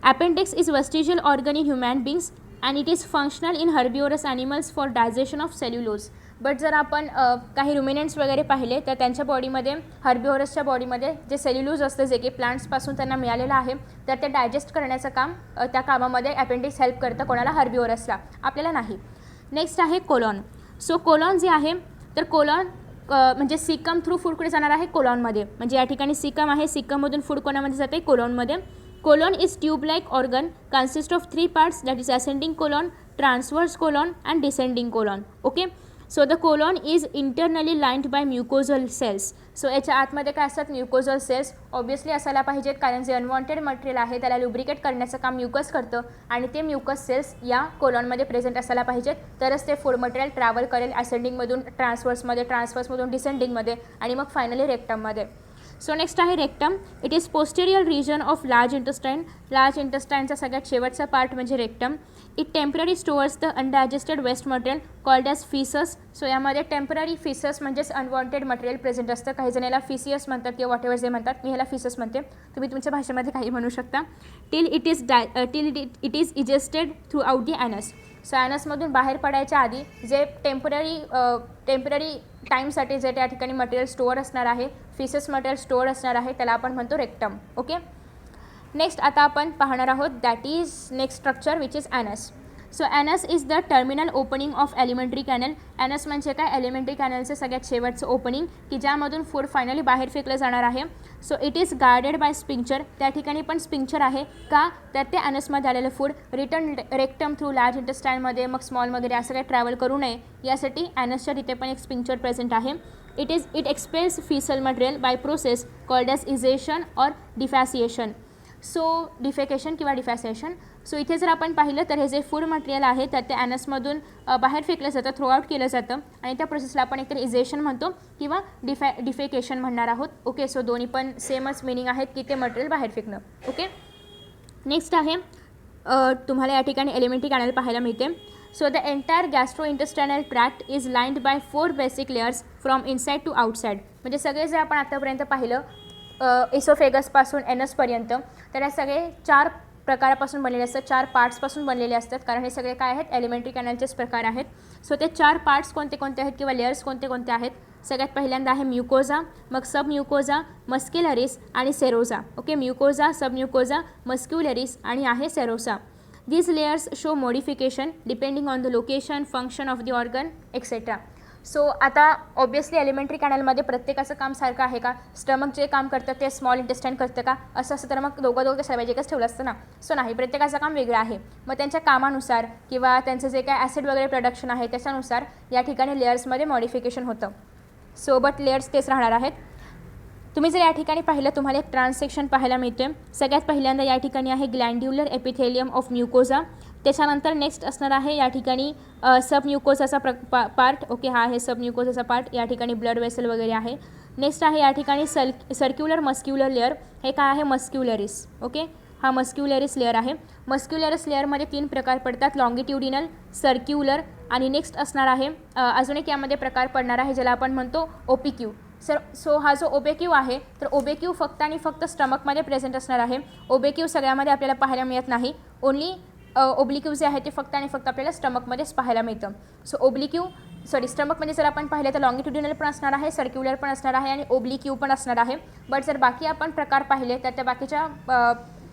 appendix is vestigial organ in human beings and it is functional in herbivorous animals for digestion of cellulose. But जर आपण काही रुमिनंट्स वगैरे पाहिले तर त्यांच्या बॉडीमध्ये, हर्बिव्हरसच्या बॉडीमध्ये जे सेल्युलोज असतं जे की प्लांट्सपासून त्यांना मिळालेलं आहे, तर ते डायजेस्ट करण्याचं काम त्या कामामध्ये अपेंडिक्स हेल्प करतं. कोणाला? हर्बिव्हरसला, आपल्याला नाही. नेक्स्ट आहे कोलॉन. सो कोलॉन जे आहे तर कोलॉन म्हणजे सिकम थ्रू फूडकडे जाणार आहे कोलॉनमध्ये. म्हणजे या ठिकाणी सिकम आहे, सिकममधून फूड कोणामध्ये जाते? कोलॉनमध्ये. Colon is tube like organ consist of 3 parts, that is ascending colon, transverse colon and descending colon. Okay. So the colon is internally lined by mucosal cells. So याच्या आतमध्ये काय असतात? म्युकोझल सेल्स ऑब्वियसली असायला पाहिजेत, कारण जे अनवॉन्टेड मटेरियल आहे त्याला लुब्रिकेट करण्याचं काम म्युकस करतं आणि ते म्युकस सेल्स या कोलॉनमध्ये प्रेझेंट असायला पाहिजेत, तरच ते फूड मटेरियल ट्रॅव्हल करेल असेंडिंगमधून ट्रान्सवर्समध्ये, ट्रान्सवर्समधून डिसेंडिंगमध्ये आणि मग फायनली रेक्टममध्ये. सो नेक्स्ट आहे rectum. It is posterior region of large intestine. Large इंटेस्टाईनचा सगळ्यात शेवटचा पार्ट म्हणजे rectum. It temporary stores the undigested waste material called as faeces. So यामध्ये टेम्पररी फिसस म्हणजेच अनवॉन्टेड मटेरियल प्रेझेंट असतं. काही जण याला फिसियस म्हणतात किंवा वॉट एव्हर जे म्हणतात, मी ह्याला फिसस म्हणते, तुम्ही तुमच्या भाषेमध्ये काही म्हणू शकता. Till it is egested throughout the anus. So ॲनसमधून बाहेर पडायच्या आधी जे टेम्पररी टाईमसाठी जे त्या ठिकाणी मटेरियल स्टोअर असणार आहे, फिसस मटेरियल स्टोअर असणार आहे, त्याला आपण म्हणतो रेक्टम. ओके. नेक्स्ट आता आपण पाहणार आहोत that is next structure which is anus. So anus is the terminal opening of alimentary canal. Anus म्हणजे काय? एलिमेंटरी कॅनलचं सगळ्यात शेवटचं ओपनिंग की ज्यामधून फूड फायनली बाहेर फेकलं जाणार आहे. So it is guarded bye sphincter. त्या ठिकाणी पण स्पिंक्चर आहे का? तर ते ॲनसमध्ये आलेलं food return rectum through large इंटेस्टाईनमध्ये, मग स्मॉल वगैरे असं काही ट्रॅव्हल करू नये यासाठी ॲनसच्या तिथे पण एक स्पिंक्चर प्रेझेंट आहे. It expels faecal material by process called as egestion or defecation. So defecation किंवा डिफॅसिएशन. सो इथे जर आपण पाहिलं तर हे जे फूड मटेरियल आहे तर ते ॲनसमधून बाहेर फेकलं जातं, थ्रू आउट केलं जातं आणि त्या प्रोसेसला आपण एकतर इझेशन म्हणतो किंवा डिफेकेशन म्हणणार आहोत. ओके. सो दोन्ही पण सेमच मिनिंग आहेत की ते मटेरियल बाहेर फेकणं. ओके. नेक्स्ट आहे तुम्हाला या ठिकाणी एलिमेंटरी कॅनल पाहायला मिळते. So the entire gastrointestinal tract is lined by 4 basic layers from inside to outside. म्हणजे सगळे जे आपण आतापर्यंत पाहिलं इसोफेगसपासून एनसपर्यंत, तर हे सगळे 4 प्रकारापासून बनलेले असतात, 4 पार्ट्सपासून बनलेले असतात, कारण हे सगळे काय आहेत? एलिमेंटरी कॅनलचेच प्रकार आहेत. सो ते 4 पार्ट्स कोणते कोणते आहेत किंवा लेयर्स कोणते कोणते आहेत? सगळ्यात पहिल्यांदा आहे म्युकोझा, मग सब म्युकोझा, मस्क्युलरिस आणि सेरोजा. ओके. म्युकोझा, सब म्युकोझा, मस्क्युलरिस आणि आहे serosa. These layers show modification depending on the location, function of the organ, etc. So आता ऑब्वियसली एलिमेंटरी कॅनलमध्ये प्रत्येकाचं काम सारखं आहे का? स्टमक जे काम करतं ते स्मॉल इंटेस्टाईन करतं का? असं तर मग दोघं सर्वांजिकच ठेवलं असतं ना. सो नाही, प्रत्येकाचं काम वेगळं आहे. मग त्यांच्या कामानुसार किंवा त्यांचं जे काय ॲसिड वगैरे प्रोडक्शन आहे त्याच्यानुसार या ठिकाणी लेयर्समध्ये मॉडिफिकेशन होतं. सो बट लेयर्स तेच राहणार आहेत. तुम्ही जर या ठिकाणी पाहिलं तुम्हाला एक ट्रान्सेक्शन पाहायला मिळते. सगळ्यात पहिल्यांदा या ठिकाणी आहे ग्लँड्युलर एपिथेलियम ऑफ म्युकोझा. त्याच्यानंतर नेक्स्ट असणार आहे या ठिकाणी सब म्युकोझाचा पार्ट. ओके. हा आहे सब म्युकोझाचा पार्ट. या ठिकाणी ब्लड वेसल वगैरे आहे. नेक्स्ट आहे या ठिकाणी सर्क्युलर मस्क्युलर लेअर. हे काय आहे? मस्क्युलरिस. ओके. हा मस्क्युलरिस लेअर आहे. मस्क्युलरिस लेअरमध्ये 3 प्रकार पडतात, लॉंगिट्युडिनल, सर्क्युलर आणि नेक्स्ट असणार आहे अजून एक यामध्ये प्रकार पडणार आहे ज्याला आपण म्हणतो ओपिक्यू. सो हा जो ओबेक्यू आहे तर ओबेक्यू फक्त आणि फक्त स्टमकमध्ये प्रेझेंट असणार आहे. ओबेक्यू सगळ्यामध्ये आपल्याला पाहायला मिळत नाही. ओन्ली ओब्लिक्यू जे आहे ते फक्त आणि फक्त आपल्याला स्टमकमध्येच पाहायला मिळतं. सो स्टमकमध्ये जर आपण पाहिलं तर लॉंगिट्युडिनल पण असणार आहे, सर्क्युलर पण असणार आहे आणि ओब्लिक्यू पण असणार आहे. बट जर बाकी आपण प्रकार पाहिले तर त्या बाकीच्या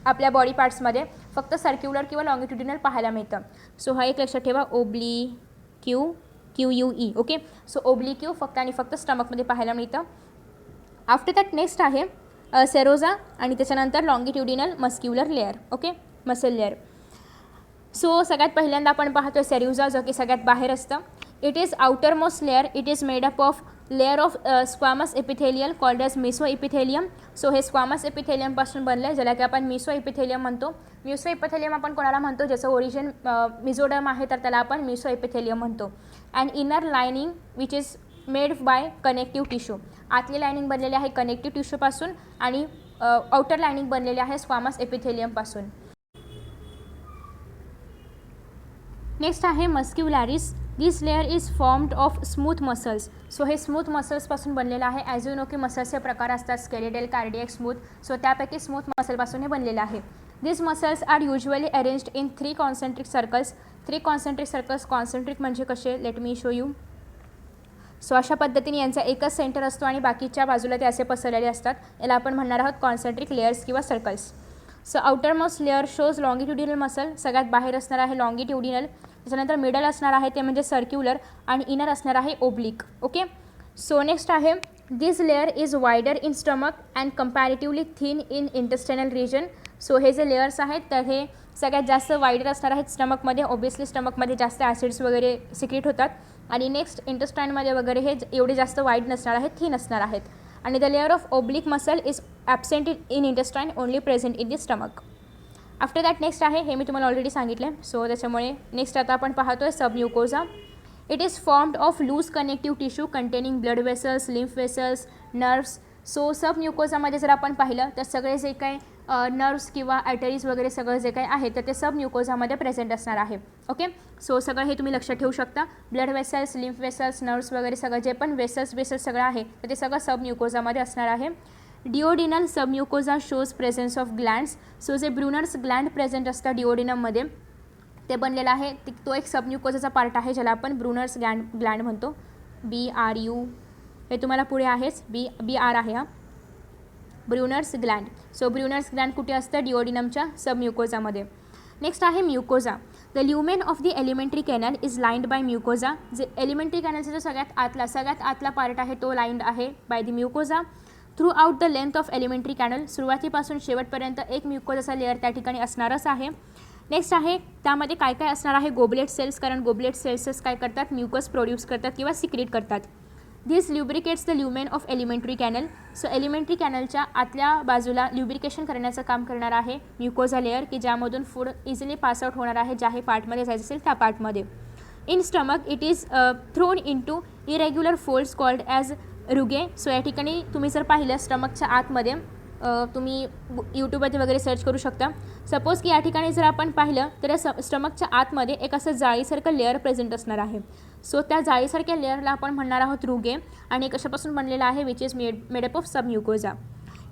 आपल्या बॉडी पार्ट्समध्ये फक्त सर्क्युलर किंवा लॉंगिट्युडिनल पाहायला मिळतं. सो हा एक लक्षात ठेवा, ओब्लिक्यू, QUE. ओके. सो ओब्लिक्यू फक्त आणि फक्त स्टमकमध्ये पाहायला मिळतं. आफ्टर दॅट नेक्स्ट आहे सेरोजा आणि त्याच्यानंतर longitudinal muscular layer. Okay. Muscle layer. So सगळ्यात पहिल्यांदा आपण पाहतो सेरोजा जो की सगळ्यात बाहेर असतं. It is outer most layer. It is made up of layer of squamous epithelial called as मिसो एपिथेलियम. सो हे स्क्वामस एपिथेलियमपासून बनलं आहे ज्याला की आपण मिसो एपिथेलियम म्हणतो. मिसो एपिथेलियम आपण कोणाला म्हणतो? ज्याचं ओरिजिन मिझोडर्म आहे तर त्याला आपण मिसो एपिथेलियम म्हणतो. And inner lining which is made by connective tissue. आतली लायनिंग बनलेली आहे कनेक्टिव्ह टिश्यूपासून आणि आउटर लायनिंग बनलेली आहे स्क्वामस एपिथेलियमपासून. नेक्स्ट आहे muscularis. This layer is formed of smooth muscles. So हे स्मूथ मसल्सपासून बनलेलं आहे. ॲज यू नो की मसल्सचे प्रकार असतात स्केलेटल, कार्डियक, स्मूथ. सो त्यापैकी स्मूथ मसलपासून हे बनलेलं आहे. This muscles are usually arranged in 3 concentric circles. 3 concentric circles. Concentric म्हणजे कसे? Let me show you. So अशा पद्धतीने यांचा एकच सेंटर असतो आणि बाकीच्या बाजूला ते असे पसरलेले असतात. याला आपण म्हणणार आहोत कॉन्सेंट्रिक लेयर्स किंवा circles. So outermost layer shows longitudinal muscle, सगळ्यात बाहेर असणार आहे लॉंगिट्युडिनल. त्याच्यानंतर मिडल असणार आहे ते म्हणजे सर्क्युलर आणि इनर असणार आहे ओब्लिक. ओके. सो नेक्स्ट आहे this layer is wider in stomach and comparatively thin in intestinal region. So हे जे लेयर्स आहेत तर हे सगळ्यात जास्त वायडर असणार आहेत स्टमकमध्ये. ऑब्वियसली स्टमकमध्ये जास्त ॲसिड्स वगैरे सिक्रेट होतात आणि नेक्स्ट इंटेस्टाईनमध्ये वगैरे हे एवढे जास्त वाईड नसणार आहेत, थिन असणार आहेत. आणि the layer of oblique muscle is absent in intestine, only present in the stomach. After that next आहे, हे मी तुम्हाला ऑलरेडी सांगितलं. सो त्याच्यामुळे नेक्स्ट आता आपण पाहतो आहे submucosa. It is formed of loose connective tissue containing blood vessels, lymph vessels, nerves. So सबम्युकोजामध्ये जर आपण पाहिलं तर सगळे जे काही नर्व्स किंवा ॲटरीज वगैरे सगळं जे काही आहे तर ते सबम्युकोजामध्ये प्रेझेंट असणार आहे. ओके. सो सगळं हे तुम्ही लक्षात ठेवू शकता. Blood vessels, lymph vessels, nerves वगैरे सगळं जे पण वेसल्स सगळं आहे तर ते सगळं सबम्युकोजामध्ये असणार आहे. Duodenal submucosa shows presence of glands. So जे ब्रुनर्स ग्लँड प्रेझेंट असतात डिओडिनममध्ये ते बनलेलं आहे, तो एक सबम्युकोजाचा पार्ट आहे ज्याला आपण ब्रुनर्स ग्लँड म्हणतो. BRU हे तुम्हाला पुढे आहेच, BR आहे हा Brunner's gland. So Brunner's gland कुठे असतं? डिओडिनमच्या सबम्युकोजामध्ये. नेक्स्ट आहे mucosa. The lumen of the alimentary canal is lined by mucosa. जे एलिमेंटरी कॅनलचा जो सगळ्यात आतला पार्ट आहे तो लाइंड आहे by the mucosa. Throughout the length of alimentary canal, सुरुवातीपासून शेवटपर्यंत एक म्युकोजाचा लेअर त्या ठिकाणी असणारच आहे. नेक्स्ट आहे त्यामध्ये काय काय असणार आहे? गोबलेट सेल्स, कारण गोबलेट सेल्सच काय करतात? म्युकस प्रोड्यूस करतात किंवा सिक्रेट करतात. This lubricates the lumen of alimentary canal. So alimentary कॅनलच्या आतल्या बाजूला ल्युब्रिकेशन करण्याचं काम करणार आहे म्युकोजा लेअर, की ज्यामधून फूड इझिली पास आउट होणार आहे ज्याही पार्टमध्ये जायचं असेल त्या पार्टमध्ये. In stomach it is thrown into irregular folds called as rugae. So या ठिकाणी तुम्ही जर पाहिलं स्टमकच्या आतमध्ये तुम्ही यूट्यूबवरती वगैरे सर्च करू शकता. सपोज की या ठिकाणी जर आपण पाहिलं तर स्टमकच्या आतमध्ये एक असं जाळीसारखं लेअर प्रेझेंट असणार आहे. सो त्या जाळीसारख्या लेअरला आपण म्हणणार आहोत रुगे आणि कशापासून बनलेला आहे? Which is made up of submucosa.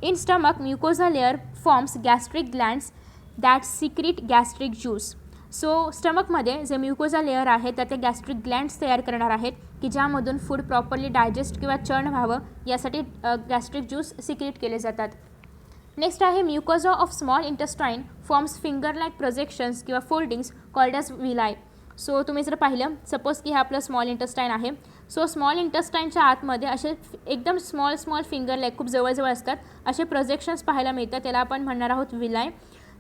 In stomach mucosa layer forms gastric glands that secrete gastric juice. So स्टमकमध्ये जे म्युकोजा लेअर आहे तर ते गॅस्ट्रिक ग्लँड्स तयार करणार आहेत की ज्यामधून फूड प्रॉपरली डायजेस्ट किंवा चर्न व्हावं यासाठी गॅस्ट्रिक ज्यूस सिक्रेट केले जातात. नेक्स्ट आहे mucosa of small intestine forms finger like projections किंवा foldings called as villi. So तुम्ही जर पाहिलं सपोज की हे आपलं स्मॉल इंटेस्टाईन आहे. सो स्मॉल इंटेस्टाईनच्या आतमध्ये असे एकदम स्मॉल फिंगर लाईक खूप जवळजवळ असतात असे प्रोजेक्शन्स पाहायला मिळतात, त्याला आपण म्हणणार आहोत villi.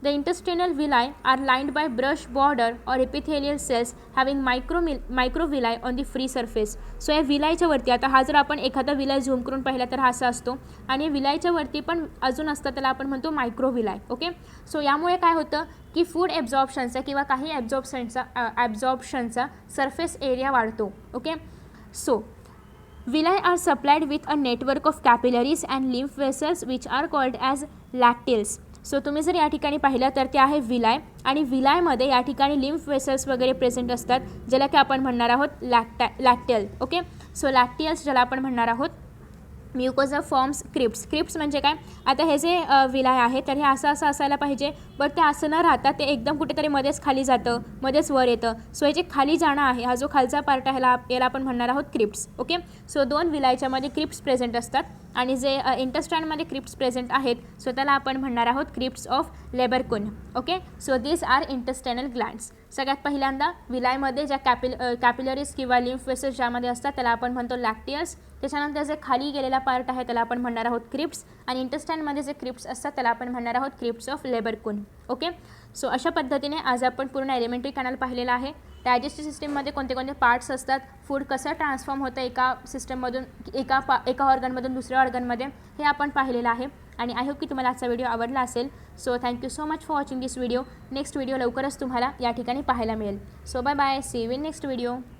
The intestinal villi are lined by brush border or epithelial cells having microvilli on the free surface. So या विलायच्या वरती आता हा जर आपण एखादा विलाय झूम करून पाहिला तर हा असा असतो आणि विलायच्या वरती पण अजून असतं त्याला आपण म्हणतो मायक्रोविलाय. ओके. सो यामुळे काय होतं की फूड ॲब्झॉर्प्शनचा किंवा काही ॲब्झॉर्प्शनचा सरफेस एरिया वाढतो. Okay. So villi are supplied with a network of capillaries and lymph vessels which are called as lacteals. So तुम्ही जर या ठिकाणी पाहिलं तर ते आहे विलाय आणि विलायमध्ये या ठिकाणी लिम्फ वेसल्स वगैरे प्रेझेंट असतात ज्याला की आपण म्हणणार आहोत लॅक्टेल. ओके. सो लॅक्टियल्स ज्याला आपण म्हणणार आहोत. म्युकोजा फॉर्म्स क्रिप्ट्स म्हणजे काय? आता हे जे विलाय आहे तर हे असं असायला पाहिजे, बट ते असं न राहता ते एकदम कुठेतरी मध्येच खाली जातं, मध्येच वर येतं. सो हे जे खाली जाणं आहे हा जो खालचा पार्ट आहे याला आपण म्हणणार आहोत क्रिप्ट्स. ओके. सो दोन विलायच्यामध्ये क्रिप्ट्स प्रेझेंट असतात आणि जे इंटेस्टाईनमध्ये क्रिप्ट्स प्रेझेंट आहेत सो त्याला आपण म्हणणार आहोत crypts of Lieberkuhn. Okay. So these are intestinal glands. सगळ्यात पहिल्यांदा विलायमध्ये ज्या कॅपिलरीज किंवा लिम्फ वेसल्स ज्यामध्ये असतात त्याला आपण म्हणतो लॅक्टियल्स. त्याच्यानंतर जे खाली गेलेला पार्ट आहे त्याला आपण म्हणणार आहोत क्रिप्ट्स आणि इंटेस्टाईनमध्ये जे क्रिप्ट्स असतात त्याला आपण म्हणणार आहोत crypts of Lieberkuhn. Okay. So अशा पद्धतीने आज आपण पूर्ण एलिमेंटरी कॅनल पाहिलेला आहे. डायजेस्टिव्ह सिस्टीममध्ये कोणते कोणते पार्ट्स असतात, फूड कसं ट्रान्सफॉर्म होतं एका सिस्टममधून एका ऑर्गनमधून दुसऱ्या ऑर्गनमध्ये हे आपण पाहिलेलं आहे आणि आय होप की तुम्हाला आजचा व्हिडिओ आवडला असेल. So thank you so much for watching this video. Next video लवकरच तुम्हाला या ठिकाणी पाहायला मिळेल. So bye bye. See you in next video.